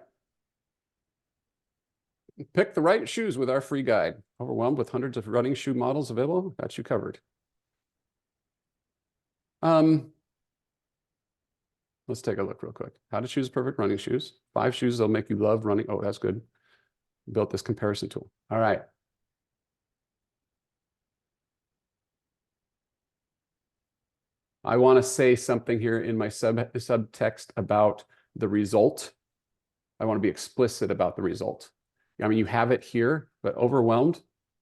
Pick the right shoes with our free guide. Overwhelmed with hundreds of running shoe models available? Got you covered. Let's take a look real quick. How to choose perfect running shoes. 5 shoes that'll make you love running. Oh, that's good. Built this comparison tool. All right. I want to say something here in my subtext about the result. I want to be explicit about the result. I mean, you have it here, but overwhelmed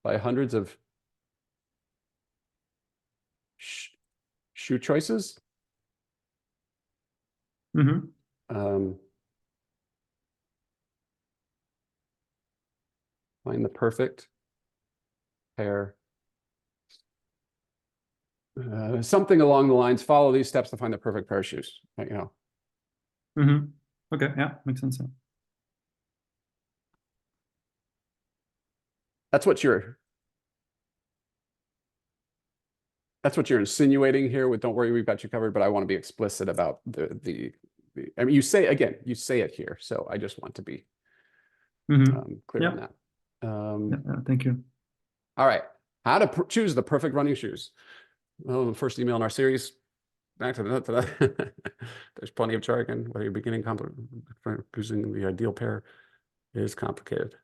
by hundreds of shoe choices. Mm-hmm. Find the perfect pair. Something along the lines, follow these steps to find the perfect pair of shoes, you know. Mm-hmm. Okay, yeah, makes sense. Yeah. That's what you're insinuating here with, don't worry, we've got you covered, but I want to be explicit about the I mean, you say it here, so I just want to be Mm-hmm. clear on Yeah. that. Yeah, thank you. All right, how to choose the perfect running shoes. Well, the first email in our series, back to that. There's plenty of jargon, whether you're beginning choosing the ideal pair is complicated.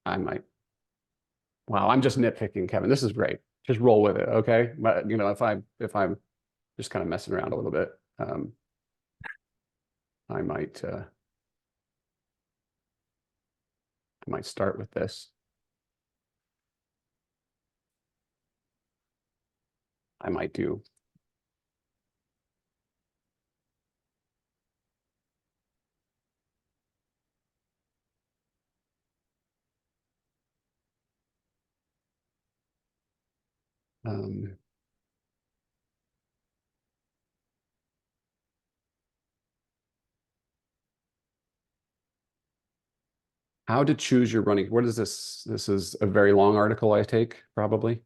I might. Wow, I'm just nitpicking, Kevin. This is great. Just roll with it, okay? But you know, if I'm just kind of messing around a little bit, I might start with this. I might do. How to choose your running. What is this? This is a very long article, I take, probably.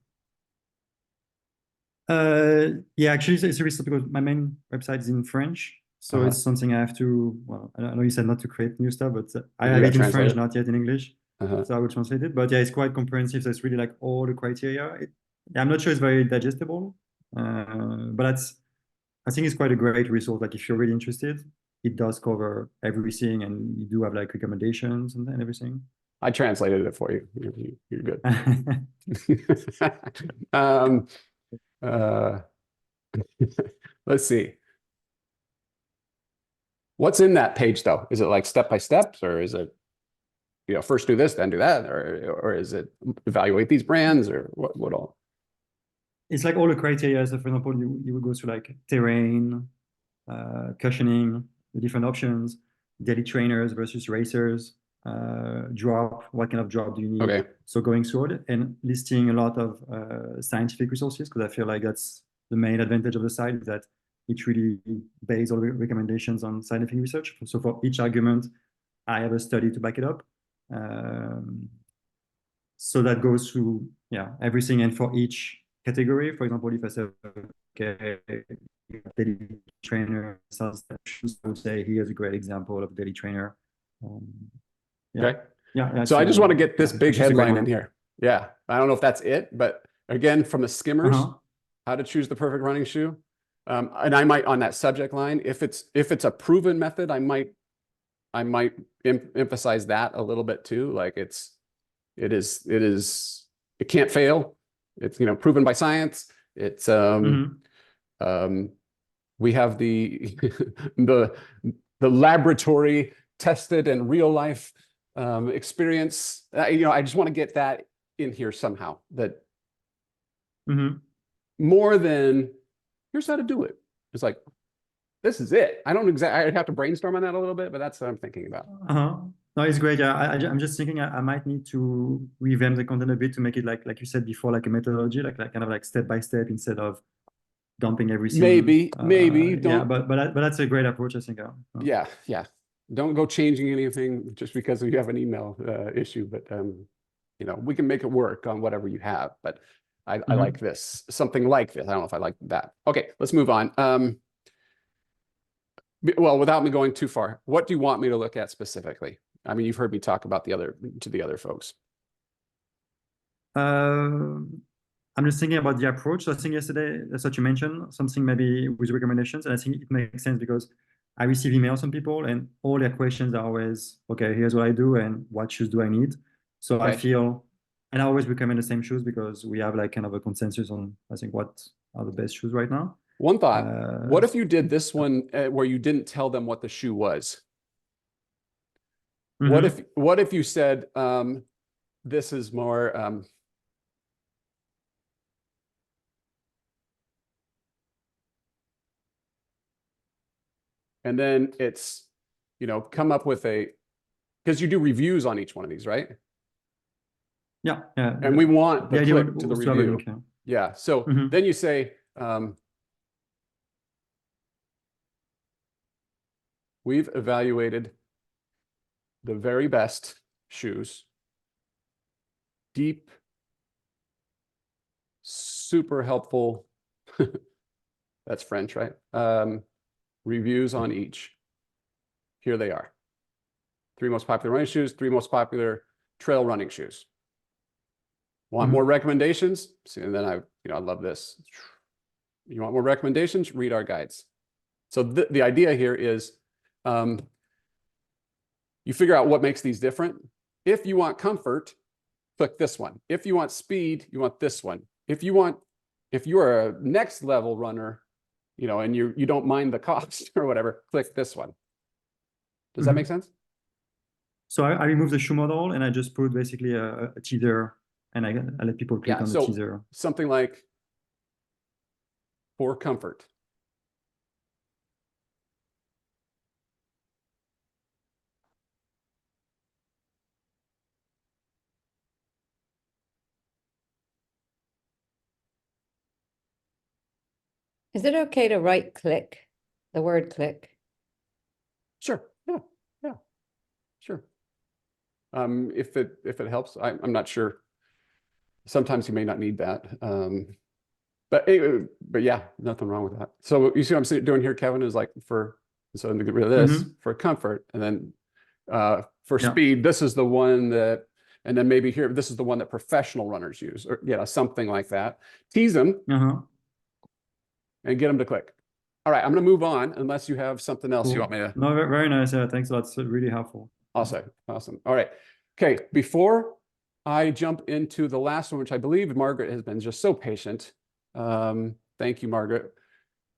Yeah, actually, it's a research because my main website is in French. So it's something I have to, well, I know you said not to create new stuff, but I have it in French, not yet in English. So I will translate it. But yeah, it's quite comprehensive. So it's really like all the criteria. I'm not sure it's very digestible, but I think it's quite a great resource. Like if you're really interested, it does cover everything, and you do have like recommendations and everything. I translated it for you. You're good. Let's see. What's in that page though? Is it like step by steps, or is it, you know, first do this, then do that, or is it evaluate these brands, or what all? It's like all the criteria. So for example, you would go through like terrain, cushioning, the different options, daily trainers versus racers, drop, what kind of drop do you need? Okay. So going through it and listing a lot of scientific resources, because I feel like that's the main advantage of the site, is that it really based all the recommendations on scientific research. So for each argument, I have a study to back it up. So that goes through, yeah, everything. And for each category, for example, if I say, okay, daily trainer, I would say here's a great example of daily trainer. Yeah. Okay. Yeah. So I just want to get this yeah, big it's just a great headline in one. here. Yeah. I don't know if that's it, but again, from the skimmers, how to choose the perfect running shoe. And I might, on that subject line, if it's a proven method, I might emphasize that a little bit too. Like it can't fail. It's, you know, proven by science. It's we have the the laboratory tested and real life experience. You know, I just want to get that in here somehow, that more than here's how to do it. It's like, this is it. I don't exactly, I'd have to brainstorm on that a little bit, but that's what I'm thinking about. No, it's great. Yeah, I'm just thinking I might need to revamp the content a bit to make it like you said before, like a methodology, like kind of like step by step instead of dumping everything. Maybe don't. Yeah, but that's a great approach, I think. Yeah. Don't go changing anything just because you have an email issue, but you know, we can make it work on whatever you have. But I like this, something like this. I don't know if I like that. Okay, let's move on. Well, without me going too far, what do you want me to look at specifically? I mean, you've heard me talk about the other folks. I'm just thinking about the approach. So I think yesterday, that's what you mentioned, something maybe with recommendations. And I think it makes sense because I receive emails from people and all their questions are always, okay, here's what I do and what shoes do I need? So I feel And I always recommend the same shoes because we have like kind of a consensus on, I think, what are the best shoes right now. One thought, what Uh, if you did this one where you didn't tell them what the shoe was? mhm. What if you said, this is more, and then it's, you know, come up with because you do reviews on each one of these, right? Yeah, yeah. And we want the the idea click to the was to have a review. link, yeah. Yeah. So Mhm. then you say, we've evaluated the very best shoes, deep, super helpful. That's French, right? Reviews on each. Here they are. 3 most popular running shoes, 3 most popular trail running shoes. Want more recommendations? See, and then I love this. You want more recommendations? Read our guides. So the idea here is you figure out what makes these different. If you want comfort, click this one. If you want speed, you want this one. If you're a next level runner, you know, and you don't mind the cost or whatever, click this one. Does that make sense? So I removed the shoe model and I just put basically a teaser, and I let people click Yeah, on the so teaser. something like for comfort. Is it okay to right click the word click? Sure. Yeah. Sure. If it helps, I'm not sure. Sometimes you may not need that. But yeah, nothing wrong with that. So you see what I'm doing here, Kevin, is like so to get rid of this for comfort, and then for Yeah. speed, this is the one that, and then maybe here, this is the one that professional runners use, or something like that. Tease them and get them to click. All right, I'm going to move on unless you have something else you want me to. No, very nice. Thanks a lot. It's really helpful. Awesome. All right. Okay, before I jump into the last one, which I believe Margaret has been just so patient. Thank you, Margaret.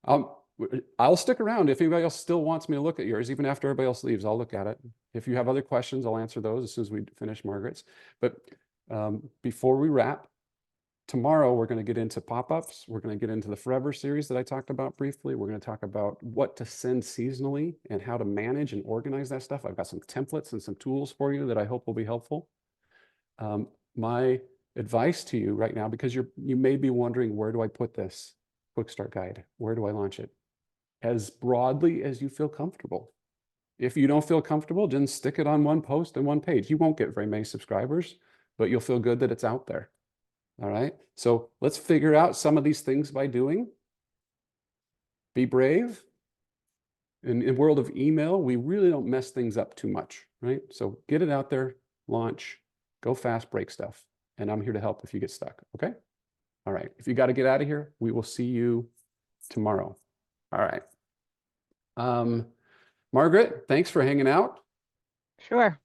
I'll stick around if anybody else still wants me to look at yours, even after everybody else leaves. I'll look at it. If you have other questions, I'll answer those as soon as we finish Margaret's. But before we wrap, tomorrow we're going to get into pop-ups. We're going to get into the Forever series that I talked about briefly. We're going to talk about what to send seasonally and how to manage and organize that stuff. I've got some templates and some tools for you that I hope will be helpful. My advice to you right now, because you may be wondering, where do I put this quick start guide? Where do I launch it? As broadly as you feel comfortable. If you don't feel comfortable, then stick it on one post and one page. You won't get very many subscribers, but you'll feel good that it's out there. All right. So let's figure out some of these things by doing. Be brave. In the world of email, we really don't mess things up too much, right? So get it out there, launch, go fast, break stuff. And I'm here to help if you get stuck. Okay. All right. If you got to get out of here, we will see you tomorrow. All right. Margaret, thanks for hanging out. Sure.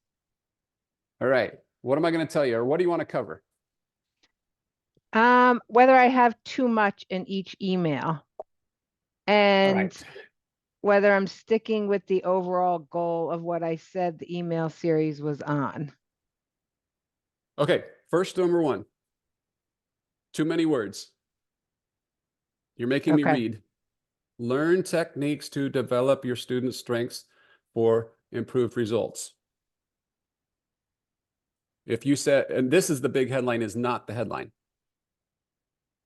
All right. What am I going to tell you, or what do you want to cover? Whether I have too much in each email, and right. whether I'm sticking with the overall goal of what I said the email series was on. Okay. First, number one, too many words. You're making me read. Learn techniques to develop your students' strengths for improved results. If you said, and this is the big headline, is not the headline.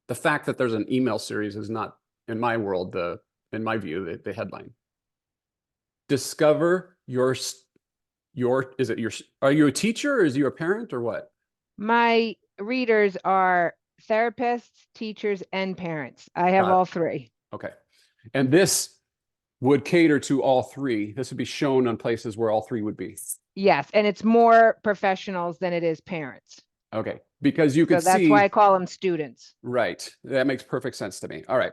The fact that there's an email series is not, in my world, in my view, the headline. Discover are you a teacher, or is you a parent, or what? My readers are therapists, teachers, and parents. I have all three. Okay. And this would cater to all three. This would be shown on places where all three would be. Yes, and it's more professionals than it is parents. Okay, because you can see. So that's why I call them students. Right. That makes perfect sense to me. All right.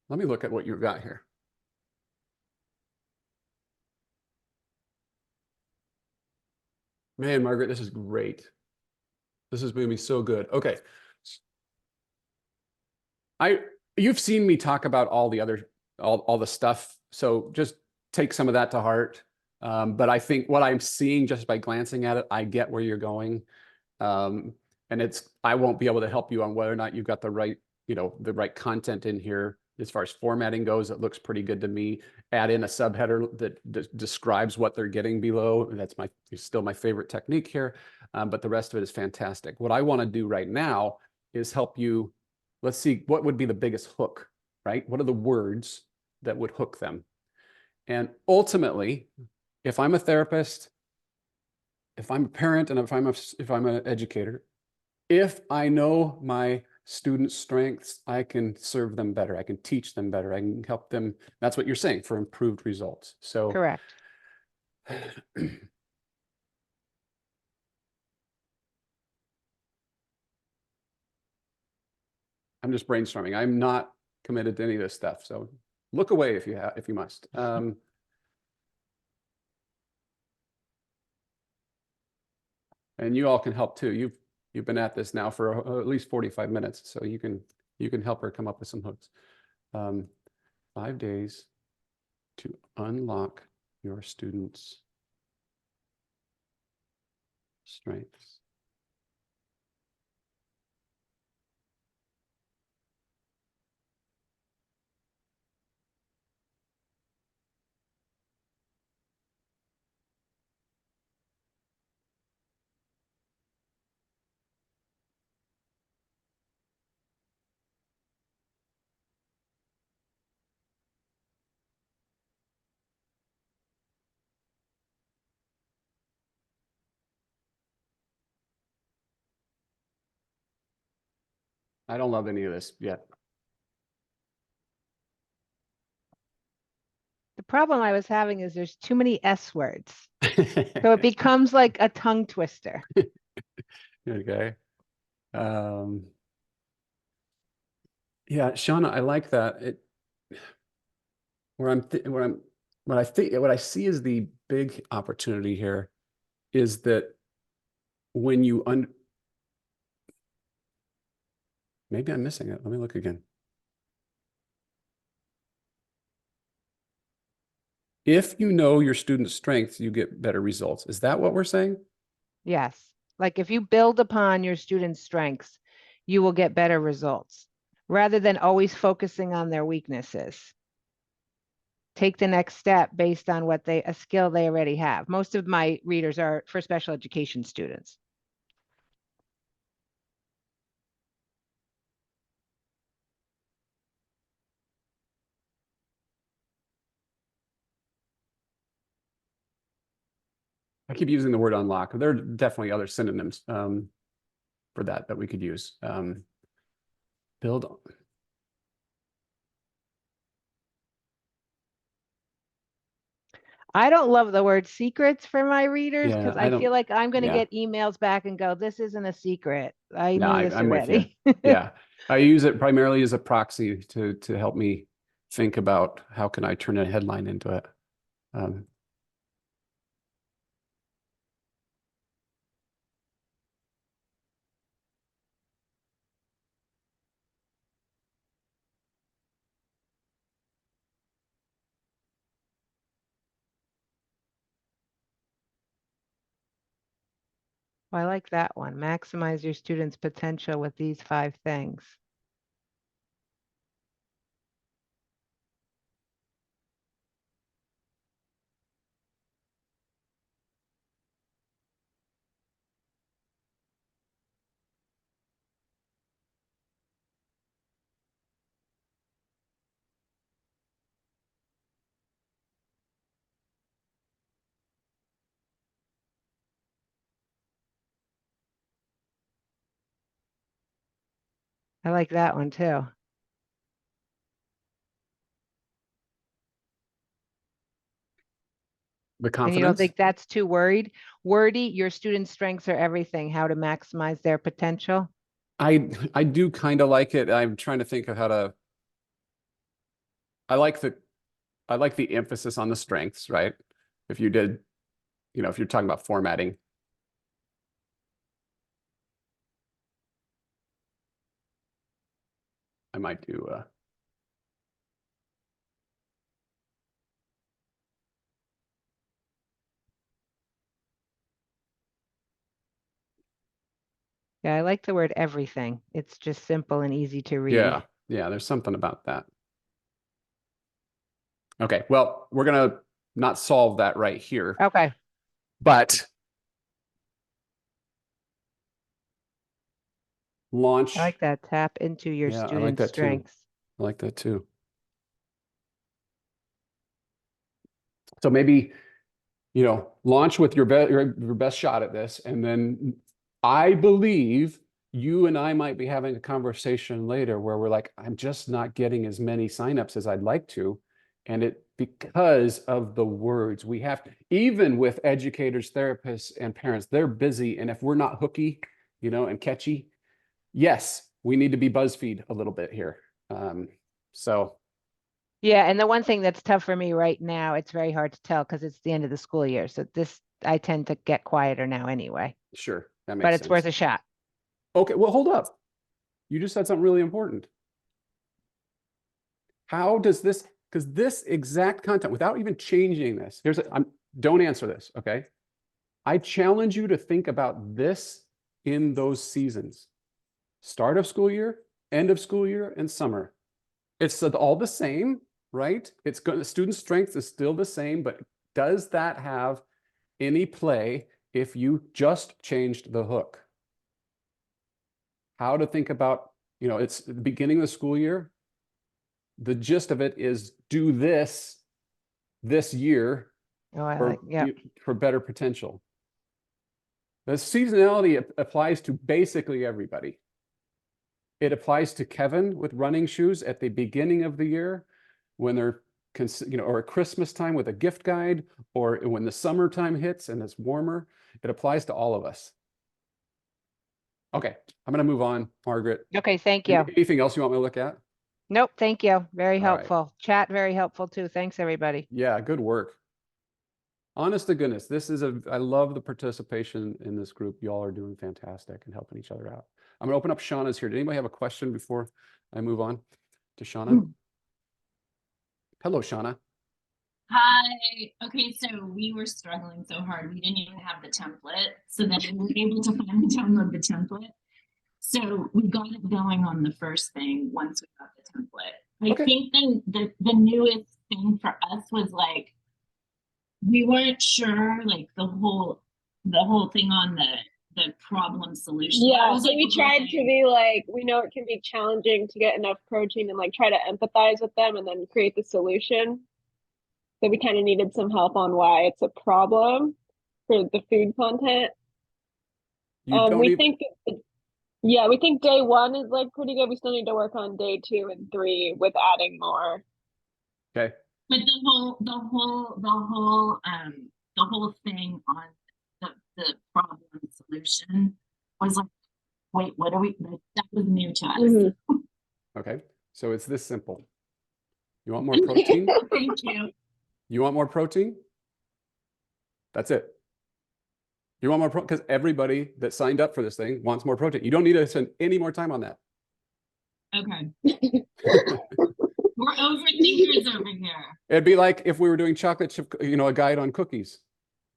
Let me look at what you've got here. Man, Margaret, this is great. This is going to be so good. Okay. You've seen me talk about all the other, all the stuff. So just take some of that to heart. But I think what I'm seeing just by glancing at it, I get where you're going. And I won't be able to help you on whether or not you've got the right, the right content in here. As far as formatting goes, it looks pretty good to me. Add in a subheader that describes what they're getting below. That's still my favorite technique here. But the rest of it is fantastic. What I want to do right now is help you. Let's see, what would be the biggest hook, right? What are the words that would hook them? And ultimately, if I'm a therapist, if I'm a parent, and if I'm an educator, if I know my students' strengths, I can serve them better. I can teach them better. I can help them. That's what you're saying, for improved results. So Correct. I'm just brainstorming. I'm not committed to any of this stuff. So look away if you must. And you all can help too. You've been at this now for at least 45 minutes, so you can help her come up with some hooks. 5 days to unlock your students' strengths. I don't love any of this yet. The problem I was having is there's too many S words. So it becomes like a tongue twister. Okay. Yeah, Shauna, I like that. What I see as the big opportunity here is that when you maybe I'm missing it. Let me look again. If you know your students' strengths, you get better results. Is that what we're saying? Yes. Like if you build upon your students' strengths, you will get better results rather than always focusing on their weaknesses. Take the next step based on a skill they already have. Most of my readers are for special education students. I keep using the word unlock. There are definitely other synonyms for that we could use. Build. I don't love the word secrets for my readers Yeah, because I I feel don't- like I'm going to yeah. get emails back and go, this isn't a secret. I No, knew this I'm with you. already. Yeah, I use it primarily as a proxy to help me think about how can I turn a headline into it. I like that one. Maximize your students' potential with these 5 things. I like that one too. The And confidence. you don't think that's too wordy? Your students' strengths are everything, how to maximize their potential. I do kind of like it. I'm trying to think of how to. I like the emphasis on the strengths, right? If you did, if you're talking about formatting, might do, Yeah, I like the word everything. It's just simple and easy to read. yeah, there's something about that. Okay, well, we're gonna not solve that right here, Okay. but launch. I like that. Tap into your Yeah, I like student that too. strengths. I like that too. So maybe, launch with your best shot at this. And then I believe you and I might be having a conversation later where we're like, I'm just not getting as many signups as I'd like to. And because of the words we have, even with educators, therapists, and parents, they're busy. And if we're not hooky, and catchy, yes, we need to be BuzzFeed a little bit here. So Yeah, and the one thing that's tough for me right now, it's very hard to tell because it's the end of the school year. So I tend to get quieter now anyway, sure, that makes but sense. it's worth a shot. Okay, well, hold up. You just said something really important. How does this, because this exact content, without even changing this, don't answer this, okay? I challenge you to think about this in those seasons. Start of school year, end of school year, and summer. It's all the same, right? The student strength is still the same, but does that have any play if you just changed the hook? How to think about, it's the beginning of the school year. The gist of it is do this year Oh, I like, yeah. for better potential. The seasonality applies to basically everybody. It applies to Kevin with running shoes at the beginning of the year when they're, or at Christmas time with a gift guide, or when the summertime hits and it's warmer. It applies to all of us. Okay, I'm going to move on, Margaret. Okay, thank you. Anything else you want me to look at? Nope, thank you. Very All right. helpful. Chat, very helpful too. Thanks, everybody. Yeah, good work. Honest to goodness, I love the participation in this group. Y'all are doing fantastic and helping each other out. I'm gonna open up Shauna's here. Did anybody have a question before I move on to Shauna? Hello, Shauna. Hi. Okay, so we were struggling so hard. We didn't even have the template. So then we were able to finally download the template. So we got it going on the first thing once we got the template. I think then the newest thing for us was like, we weren't sure like the whole thing on the problem solution. Yeah, so we tried to be like, we know it can be challenging to get enough protein and like try to empathize with them and then create the solution. So we kind of needed some help on why it's a problem for the food content. We think day one is like pretty good. We still need to work on day 2 and 3 with adding more. Okay. But the whole thing on the problem solution was like, wait, what are we? That was new to us. Mm-hmm. Okay, so it's this simple. You want more protein? Thank you. You want more protein? That's it. You want more protein? Because everybody that signed up for this thing wants more protein. You don't need to spend any more time on that. Okay. We're overthinkers over here. It'd be like if we were doing chocolate chip, a guide on cookies.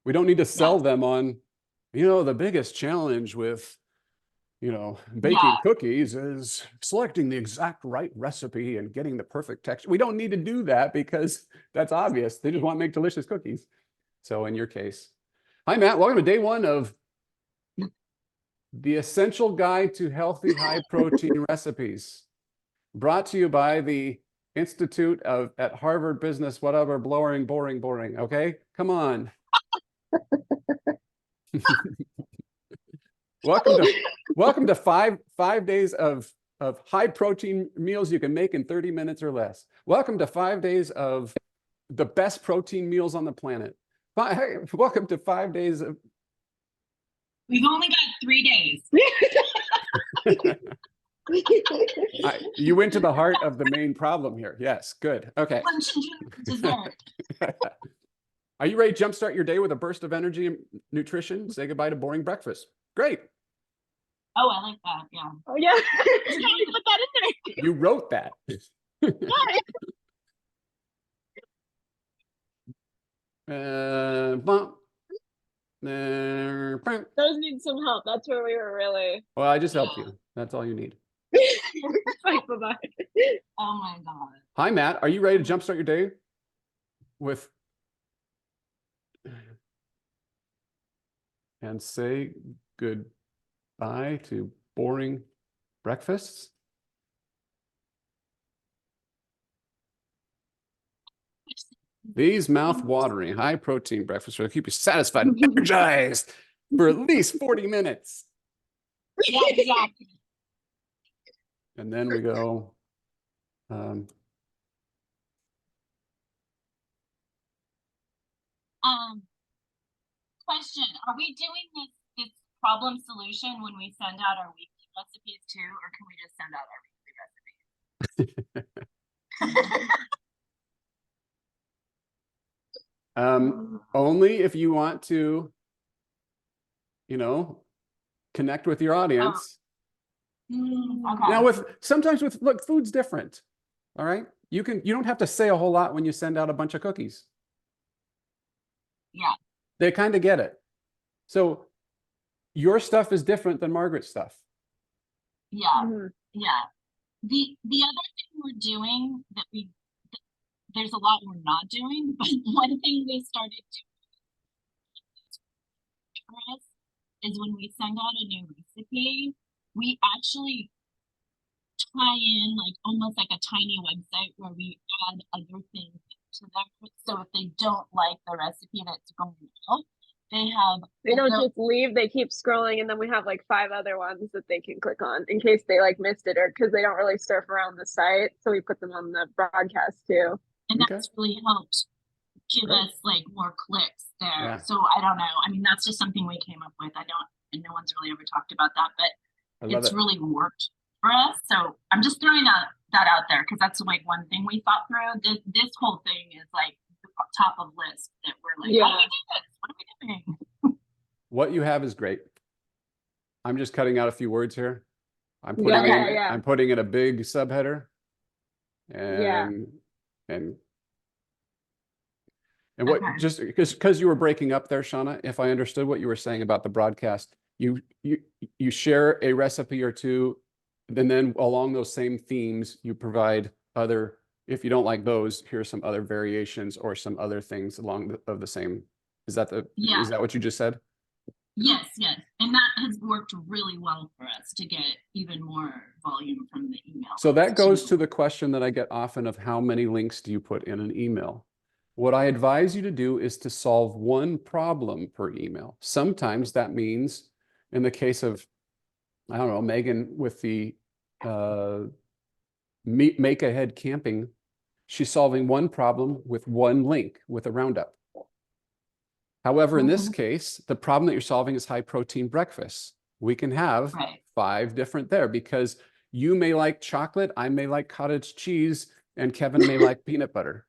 We don't need to sell them on, the biggest challenge with, baking cookies is selecting the exact right recipe and getting the perfect texture. We don't need to do that because that's obvious. They just want to make delicious cookies. So in your case, hi, Matt. Welcome to day 1 of the Essential Guide to Healthy High Protein Recipes, brought to you by the Institute at Harvard Business, whatever, boring. Okay, come on. Welcome to five days of high protein meals you can make in 30 minutes or less. Welcome to 5 days of the best protein meals on the planet. Welcome to 5 days of. We've only got 3 days. You went to the heart of the main problem here. Yes, good. Okay. Are you ready to jumpstart your day with a burst of energy and nutrition? Say goodbye to boring breakfast. Great. Oh, I like that. Yeah. Oh yeah. You put that in there. You wrote that. Bump. Bump. Those need some help. That's where we were really. Well, I just helped you. That's all you need. Like, bye-bye. Oh my God. Hi, Matt. Are you ready to jumpstart your day with and say goodbye to boring breakfasts? These mouth-watering, high-protein breakfasts will keep you satisfied and energized for at least 40 minutes. Yeah, exactly. And then we go, Question, are we doing this problem solution when we send out our weekly recipes too, or can we just send out our weekly recipes? only if you want to, you know, connect with your audience. Okay. Now sometimes look, food's different. All right. You don't have to say a whole lot when you send out a bunch of cookies. Yeah. They kind of get it. So your stuff is different than Margaret's stuff. Yeah. Yeah. The other thing we're doing that there's a lot we're not doing, but one thing we started doing for us is when we send out a new recipe, we actually tie in like almost like a tiny website where we add other things to them. So if they don't like the recipe that's going out, they don't just leave, they keep scrolling, and then we have like 5 other ones that they can click on in case they like missed it or because they don't really surf around the site. So we put them on the broadcast too. And that's really helped give us like more clicks there. Yeah. So I don't know. I mean, that's just something we came up with. And no one's really ever talked about that, but it's really worked for us. So I'm just throwing that out there because that's like one thing we thought through. This whole thing is like the top of list that we're like, how do we do this? What are we doing? What you have is great. I'm just cutting out a few words here. I'm putting in a big subheader. And what just because you were breaking up there, Shauna, if I understood what you were saying about the broadcast, you share a recipe or two, and then along those same themes, you provide other, if you don't like those, here's some other variations or some other things along of the same. Is that what you just said? Yes. And that has worked really well for us to get even more volume from the email. So that goes to the question that I get often of how many links do you put in an email? What I advise you to do is to solve one problem per email. Sometimes that means, in the case of, I don't know, Megan with the Make Ahead Camping, she's solving one problem with one link with a roundup. However, in this case, the problem that you're solving is high protein breakfast. We can have 5 different there because you may like chocolate, I may like cottage cheese, and Kevin may like peanut butter.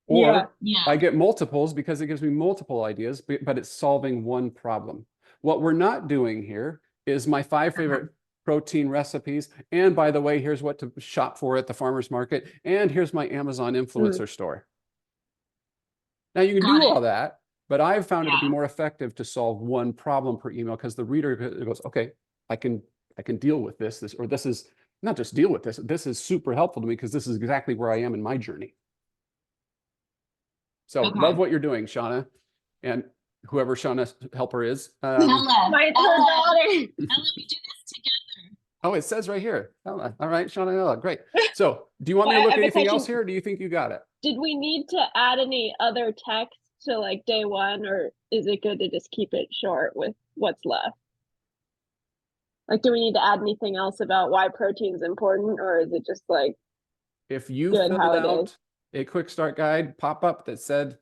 Or I get multiples because it gives me multiple ideas, but it's solving one problem. What we're not doing here is my 5 favorite protein recipes. And by the way, here's what to shop for at the farmer's market. And here's my Amazon influencer store. Now you can do all that. But I've found it to be more effective to solve one problem per email because the reader goes, okay, I can deal with this, or this is not just deal with this. This is super helpful to me because this is exactly where I am in my journey. So love what you're doing, Shauna, and whoever Shauna's helper is. Ella, we do this together. Oh, it says right here. Ella. All right, Shauna and Ella, great. So do you want me to look at anything else here, or do you think you got it? Did we need to add any other text to like day 1, or is it good to just keep it short with what's left? Like, do we need to add anything else about why protein is important, or is it just like if you filled out a quick start guide pop-up that said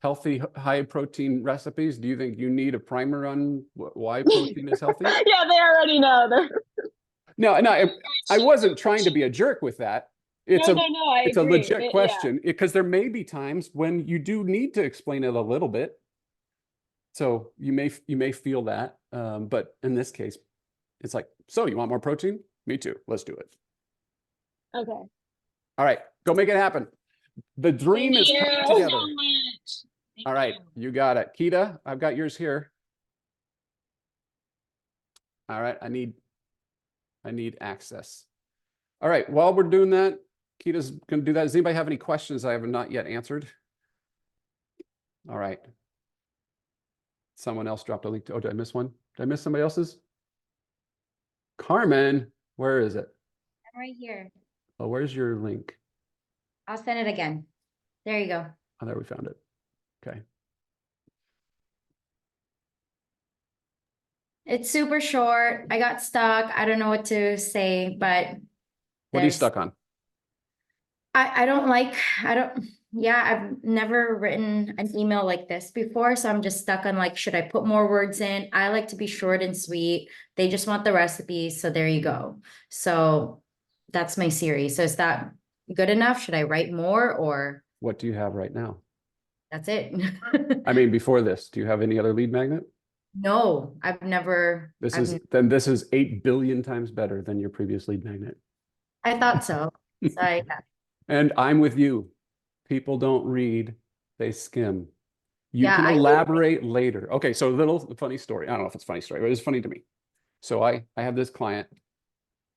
healthy high protein recipes, do you think you need a primer on why protein is healthy? Yeah, they already know. No, I wasn't trying to be a jerk with that. It's a legit question because there may be times when you do need to explain it a little bit. So you may feel that, but in this case, it's like So you want more protein? Me too. Let's do it. Okay. All right, go make it happen. The dream is Thank coming you together. so much. Thank All right, you. you got it. Kita, I've got yours here. All right, I need access. All right, while we're doing that, Kita's gonna do that. Does anybody have any questions I have not yet answered? All right. Someone else dropped a link to, oh, did I miss one? Did I miss somebody else's? Carmen, where is it? I'm right here. Oh, where's your link? I'll send it again. There you go. Oh, there we found it. Okay. It's super short. I got stuck. I don't know what to say, but What are you stuck on? I don't yeah, I've never written an email like this before, so I'm just stuck on like, should I put more words in? I like to be short and sweet. They just want the recipe, so there you go. So that's my series. So is that good enough? Should I write more or What do you have right now? that's it? I mean, before this, do you have any other lead magnet? No, I've never. This I've is, then this is 8 billion times better than your previous lead magnet. I thought so. So And I'm with you. People don't read, they skim. You Yeah, can I- elaborate later. Okay, so a little funny story. I don't know if it's a funny story, but it's funny to me. So I have this client.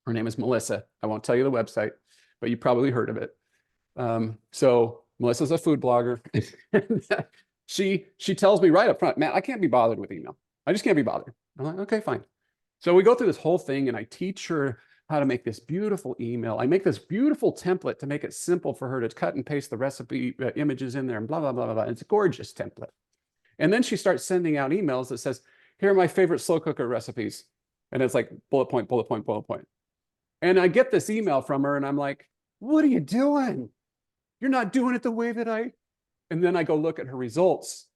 Her name is Melissa. I won't tell you the website, but you probably heard of it. So Melissa's a food blogger. She tells me right up front, Matt, I can't be bothered with email. I just can't be bothered. I'm like, okay, fine. So we go through this whole thing and I teach her how to make this beautiful email. I make this beautiful template to make it simple for her to cut and paste the recipe images in there and blah, blah, blah, blah, blah. It's a gorgeous template. And then she starts sending out emails that says, here are my favorite slow cooker recipes. And it's like bullet point, bullet point, bullet point. And I get this email from her and I'm like, what are you doing? You're not doing it the way that and then I go look at her results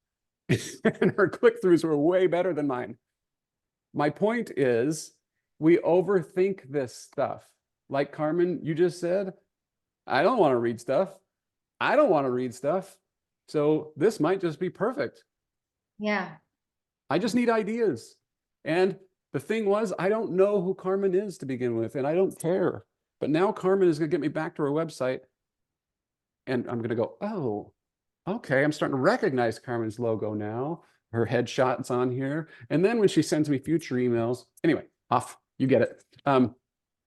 and her click-throughs were way better than mine. My point is, we overthink this stuff. Like Carmen, you just said, I don't want to read stuff. I don't want to read stuff. So this might just be perfect. yeah. I just need ideas. And the thing was, I don't know who Carmen is to begin with, and I don't care. But now Carmen is going to get me back to her website. And I'm going to go, oh, okay, I'm starting to recognize Carmen's logo now. Her headshot's on here. And then when she sends me future emails, anyway, off, you get it.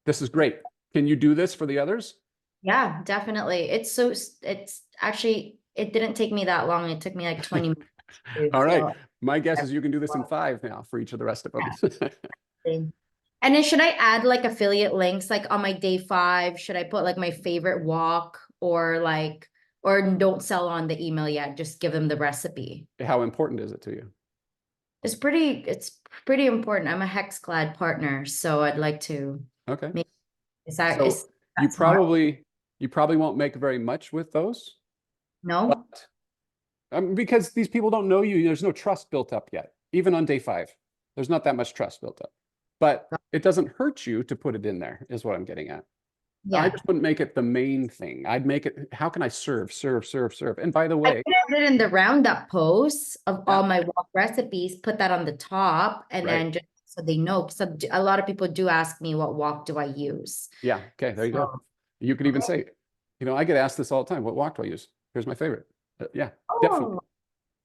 This is great. Can you do this for the others? Yeah, definitely. It's actually, it didn't take me that long. It took me like 20 minutes. All right. So- My guess is you can do this in 5 now for each of the rest of them. And then should I add like affiliate links, like on my day 5, should I put like my favorite wok or don't sell on the email yet, just give them the recipe? How important is it to you? It's pretty important. I'm a HexClad partner, so I'd like to. Okay. Is that, So is you that smart? probably won't make very much with those. No? But, because these people don't know you, there's no trust built up yet. Even on day 5, there's not that much trust built up. But it doesn't hurt you to put it in there, is what I'm getting at. I Yeah. just wouldn't make it the main thing. I'd make it, how can I serve? And by the I way, put it in the roundup posts of Yeah. all my wok recipes, put that on the top, and Right. then just so they know. So a lot of people do ask me what wok do I use. yeah, okay, there you go. You could even say, I get asked this all the time. What wok do I use? Here's my favorite. Yeah, definitely. Oh,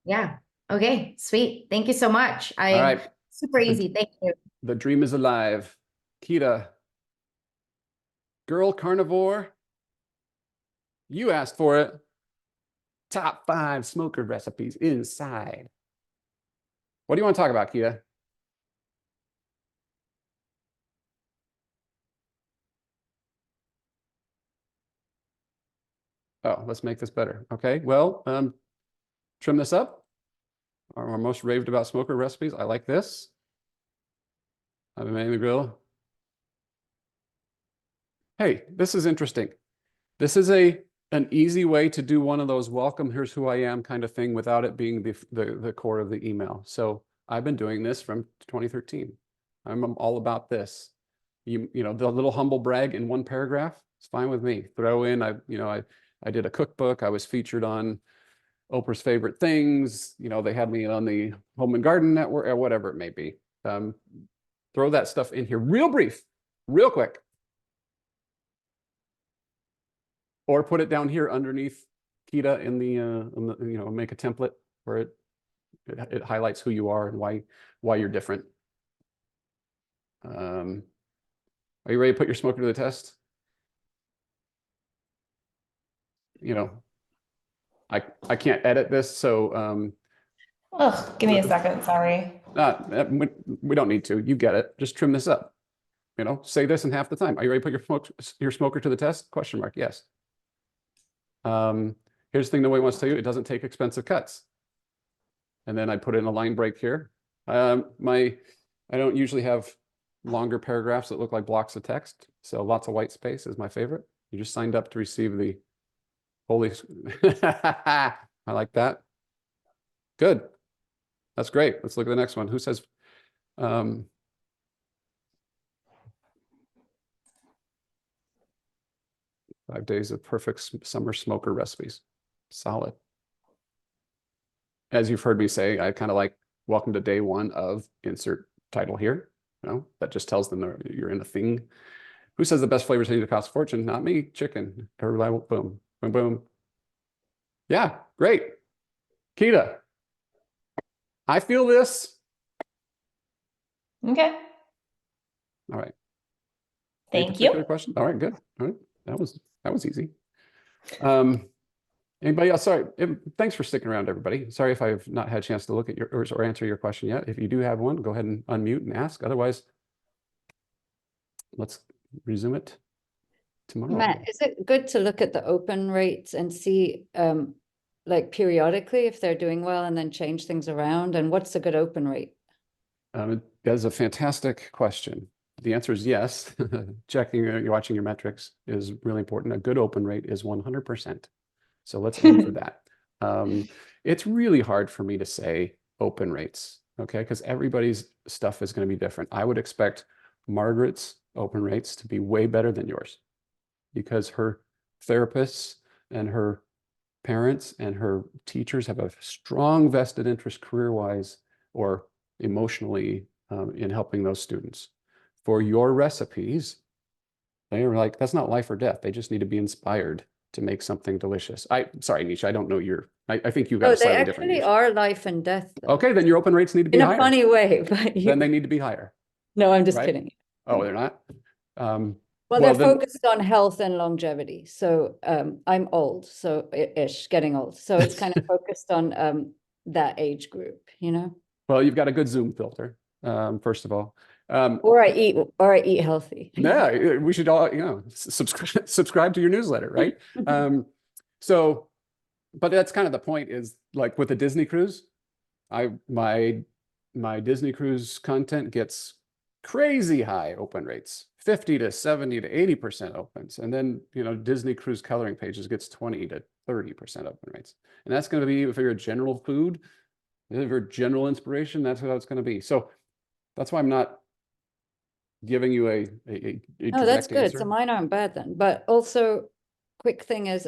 yeah. Okay, sweet. Thank you so much. All right, Super easy. Thank you. the dream is alive. Kita, girl carnivore, you asked for it. Top 5 smoker recipes inside. What do you want to talk about, Kita? Oh, let's make this better. Okay, well, trim this up. Our most raved about smoker recipes. I like this. I've been making the grill. Hey, this is interesting. This is an easy way to do one of those welcome, here's who I am kind of thing without it being the core of the email. So I've been doing this from 2013. I'm all about this. The little humble brag in one paragraph, it's fine with me. Throw in, I did a cookbook. I was featured on Oprah's Favorite Things. They had me on the Home and Garden Network or whatever it may be. throw that stuff in here real brief, real quick. Or put it down here underneath Kita in the, make a template where it highlights who you are and why you're different. Are you ready to put your smoker to the test? I can't edit this, so Oh, give me a second, sorry. we don't need to. You get it. Just trim this up. Say this in half the time. Are you ready to put your smoker to the test? Question mark. Yes. Here's the thing nobody wants to tell you. It doesn't take expensive cuts. And then I put in a line break here. I don't usually have longer paragraphs that look like blocks of text. So lots of white space is my favorite. You just signed up to receive the holy. I like that. Good. That's great. Let's look at the next one. Who says, 5 days of perfect summer smoker recipes. Solid. As you've heard me say, I kind of like welcome to day one of insert title here. That just tells them you're in a thing. Who says the best flavors need to cost a fortune? Not me. Chicken. Everybody, boom, boom, boom. Yeah, great. Kita, I feel this. Okay. All right. Thank you. Question. All right, good. All right, that was easy. Anybody else? Sorry. Thanks for sticking around, everybody. Sorry if I've not had a chance to look at yours or answer your question yet. If you do have one, go ahead and unmute and ask. Otherwise, let's resume it tomorrow. Matt, is it good to look at the open rates and see like periodically if they're doing well and then change things around? And what's a good open rate? That's a fantastic question. The answer is yes. Checking, you're watching your metrics is really important. A good open rate is 100%. So let's aim for that. It's really hard for me to say open rates, okay? Because everybody's stuff is going to be different. I would expect Margaret's open rates to be way better than yours because her therapists and her parents and her teachers have a strong vested interest career-wise or emotionally in helping those students. For your recipes, they are like, that's not life or death. They just need to be inspired to make something delicious. Sorry, Nisha, I don't know I think you got a slightly different. They actually are life and death, though. Okay, then your open rates need to be in higher. a funny way, but Then they need to be higher. No, I'm just right? kidding. Oh, they're not? Well, they're focused on health and longevity. So I'm old, so ish, getting old. So it's kind of focused on that age group, Well, you've got a good Zoom filter, first of all. Or I eat healthy. Yeah, we should all, subscribe to your newsletter, right? But that's kind of the point is like with the Disney cruise, my Disney cruise content gets crazy high open rates, 50 to 70 to 80% opens. And then, Disney cruise coloring pages gets 20 to 30% open rates. And that's going to be if you're a general food, if you're general inspiration, that's what it's going to be. So that's why I'm not giving you a No, that's good. answer. So mine aren't bad then. But also, quick thing is,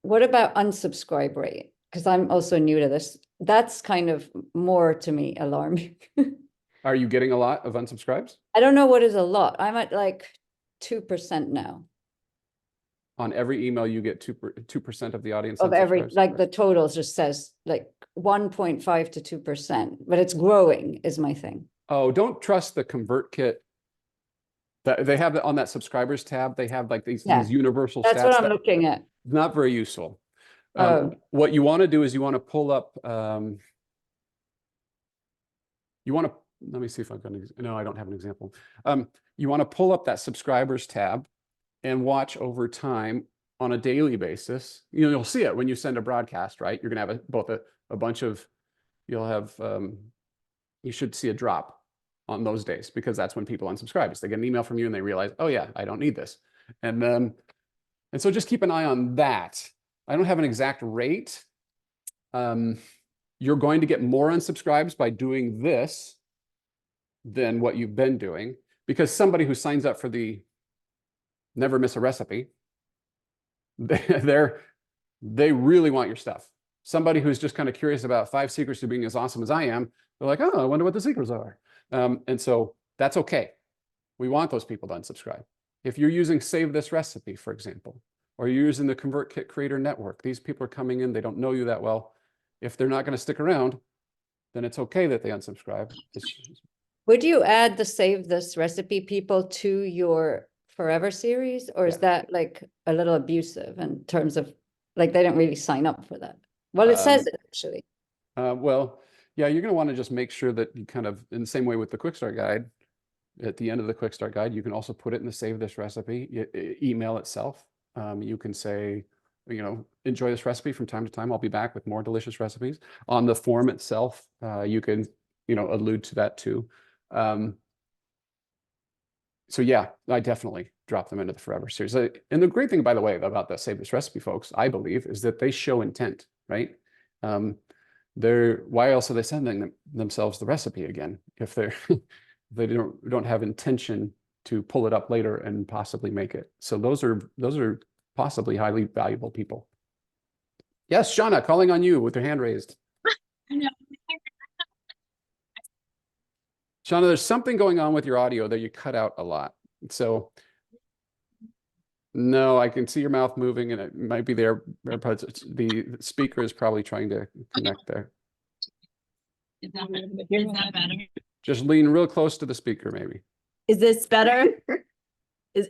what about unsubscribe rate? Because I'm also new to this. That's kind of more to me alarming. Are you getting a lot of unsubscribes? I don't know what is a lot. I'm at like 2% now. On every email, you get 2% of the audience. Of every, unsubscribes? like the totals just says like 1.5 to 2%, but it's growing is my thing. Oh, don't trust the ConvertKit. They have on that subscribers tab. They have like these universal That's stats. what I'm looking at. Not very useful. Oh. What you want to do is you want to pull up. Let me see if I've got no, I don't have an example. You want to pull up that subscribers tab and watch over time on a daily basis. You'll see it when you send a broadcast, right? You're going to have a bunch of, you should see a drop on those days because that's when people unsubscribe. So they get an email from you and they realize, oh yeah, I don't need this. And so just keep an eye on that. I don't have an exact rate. You're going to get more unsubscribes by doing this than what you've been doing, because somebody who signs up for the Never Miss a Recipe, they really want your stuff. Somebody who's just kind of curious about 5 secrets to being as awesome as I am, they're like, oh, I wonder what the secrets are. And so That's okay. We want those people to unsubscribe. If you're using Save This Recipe, for example, or you're using the ConvertKit Creator Network, these people are coming in, they don't know you that well. If they're not going to stick around, then it's okay that they unsubscribe. Would you add the Save This Recipe people to your Forever series, or is Yeah. that like a little abusive in terms of like they don't really sign up for that? Well, it says it actually. Well, yeah, you're going to want to just make sure that you kind of, in the same way with the Quick Start Guide, at the end of the Quick Start Guide, you can also put it in the Save This Recipe email itself. You can say, you know, enjoy this recipe from time to time. I'll be back with more delicious recipes. On the form itself, you can, you know, allude to that too. So yeah, I definitely drop them into the Forever series. And the great thing, by the way, about the Save This Recipe folks, I believe, is that they show intent, right? Why else are they sending themselves the recipe again if they're they don't have intention to pull it up later and possibly make it? So those are possibly highly valuable people. Yes, Shauna, calling on you with your hand raised. I know. Shauna, there's something going on with your audio that you cut out a lot. So no, I can see your mouth moving and it might be there. The speaker is probably trying to connect there. Is that better? Just lean real close to the speaker, maybe. Is this better?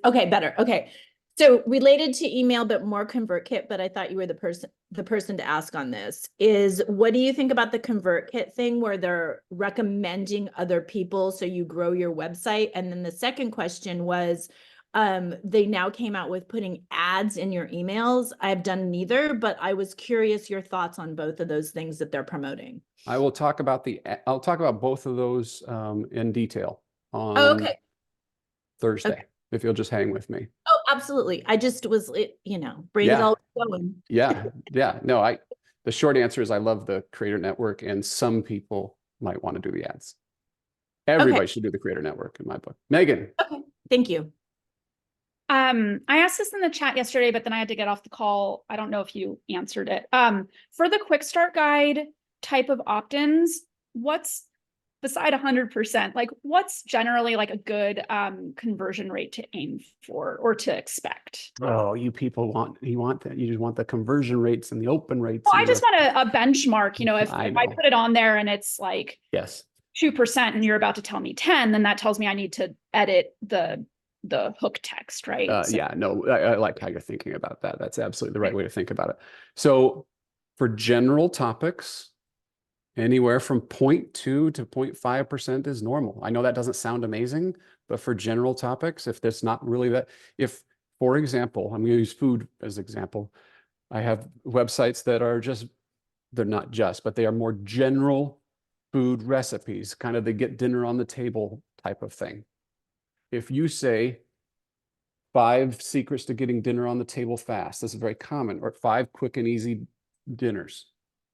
Okay, better. Okay. So related to email, but more ConvertKit, but I thought you were the person to ask on this, is what do you think about the ConvertKit thing where they're recommending other people so you grow your website? And then the second question was, they now came out with putting ads in your emails. I've done neither, but I was curious your thoughts on both of those things that they're promoting. I will talk about I'll talk about both of those in detail on okay. Thursday, Okay. if you'll just hang with me. Oh, absolutely. I just was, you know, brain is Yeah. always going. Yeah, yeah. No, the short answer is I love the Creator Network, and some people might want to do the ads. Everybody should do the Creator Network in my book. Megan. Okay, thank you. I asked this in the chat yesterday, but then I had to get off the call. I don't know if you answered it. For the Quick Start Guide type of opt-ins, what's beside 100%, like what's generally like a good conversion rate to aim for or to expect? Oh, you people you want that. You just want the conversion rates and the open rates. Well, and I just want a benchmark, you know, if I I know. put it on there and it's like Yes. 2% and you're about to tell me 10, then that tells me I need to edit the hook text, right? So- Yeah, no, I like how you're thinking about that. That's absolutely the right way to think about it. So for general topics, anywhere from 0.2 to 0.5% is normal. I know that doesn't sound amazing, but for general topics, if there's not really that, if, for example, I'm going to use food as an example. I have websites that are they're not just, but they are more general food recipes, kind of the get dinner on the table type of thing. If you say 5 secrets to getting dinner on the table fast, this is very common, or 5 quick and easy dinners,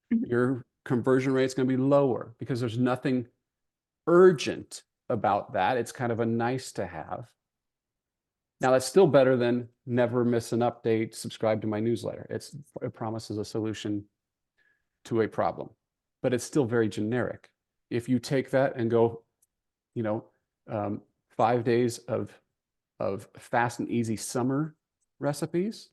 your conversion rate is going to be lower because there's nothing urgent about that. It's kind of a nice to have. Now that's still better than never miss an update, subscribe to my newsletter. It promises a solution to a problem, but it's still very generic. If you take that and go, you know, 5 days of fast and easy summer recipes,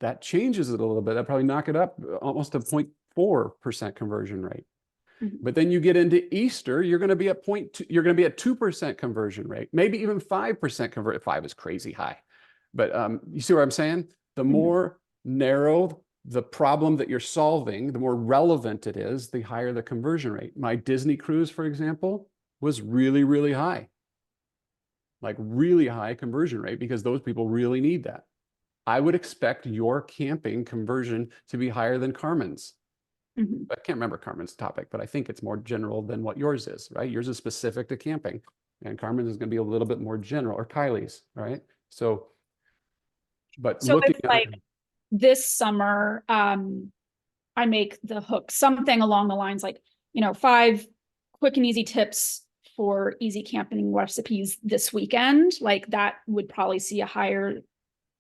that changes it a little bit. That probably knock it up almost a 0.4% conversion rate. But then you get into Easter, you're going to be at 0.2, you're going to be at 2% conversion rate, maybe even 5% convert. 5 is crazy high. But you see what I'm saying? The more narrow the problem that you're solving, the more relevant it is, the higher the conversion rate. My Disney cruise, for example, was really, really high. Like really high conversion rate because those people really need that. I would expect your camping conversion to be higher than Carmen's. I can't remember Carmen's topic, but I think it's more general than what yours is, right? Yours is specific to camping and Carmen's is going to be a little bit more general, or Kylie's, right? So, but So looking it's like this summer, I make the hook something along the lines like, you know, 5 quick and easy tips for easy camping recipes this weekend. Like that would probably see a higher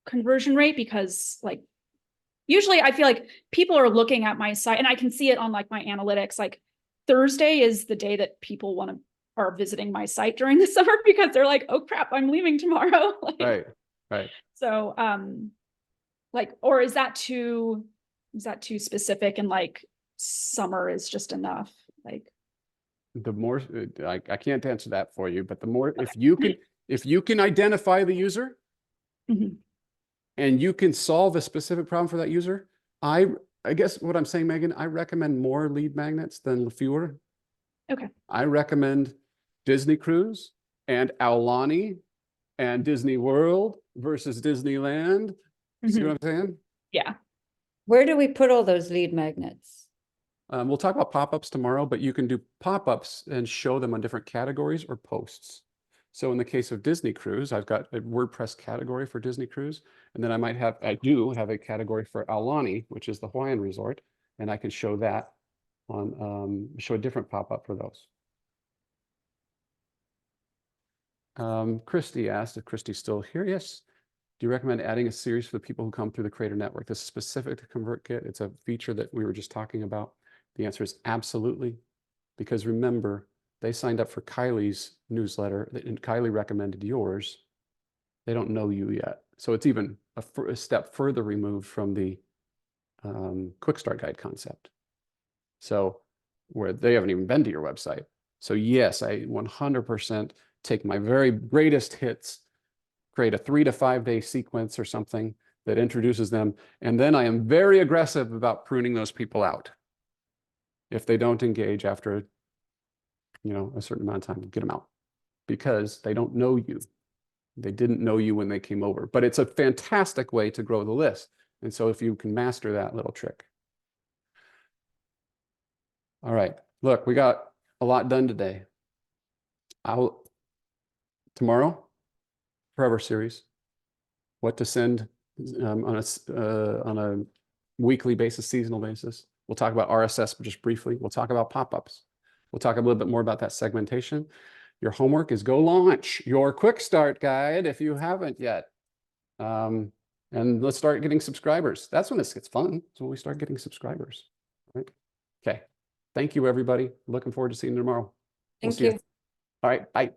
conversion rate because like usually I feel like people are looking at my site and I can see it on like my analytics, like Thursday is the day that people want to are visiting my site during the summer because they're like, oh crap, I'm leaving tomorrow. Like, Right. so, like, or is that too specific and like summer is just enough? Like, The more, I can't answer that for you, but the more, if you can identify the user Mhm. and you can solve a specific problem for that user, I guess what I'm saying, Megan, I recommend more lead magnets than fewer. okay. I recommend Disney Cruise and Aulani and Disney World versus Disneyland. See Mhm. what I'm saying? Yeah. Where do we put all those lead magnets? We'll talk about pop-ups tomorrow, but you can do pop-ups and show them on different categories or posts. So in the case of Disney Cruise, I've got a WordPress category for Disney Cruise, and then I do have a category for Aulani, which is the Hawaiian resort, and I can show that on, show a different pop-up for those. Christy asked if Christy's still here. Yes. Do you recommend adding a series for the people who come through the Creator Network? This is specific to ConvertKit. It's a feature that we were just talking about. The answer is absolutely, because remember, they signed up for Kylie's newsletter and Kylie recommended yours. They don't know you yet. So it's even a step further removed from the Quick Start Guide concept. So where they haven't even been to your website. So yes, I 100% take my very greatest hits, create a 3 to 5 day sequence or something that introduces them. And then I am very aggressive about pruning those people out. If they don't engage after, a certain amount of time, get them out because they don't know you. They didn't know you when they came over, but it's a fantastic way to grow the list. And so if you can master that little trick. All right, look, we got a lot done today. Tomorrow, Forever series, what to send on a weekly basis, seasonal basis. We'll talk about RSS just briefly. We'll talk about pop-ups. We'll talk a little bit more about that segmentation. Your homework is go launch your Quick Start Guide if you haven't yet. And let's start getting subscribers. That's when this gets fun. It's when we start getting subscribers. Right? Okay. Thank you, everybody. Looking forward to seeing you tomorrow. Thank you. All right. Bye.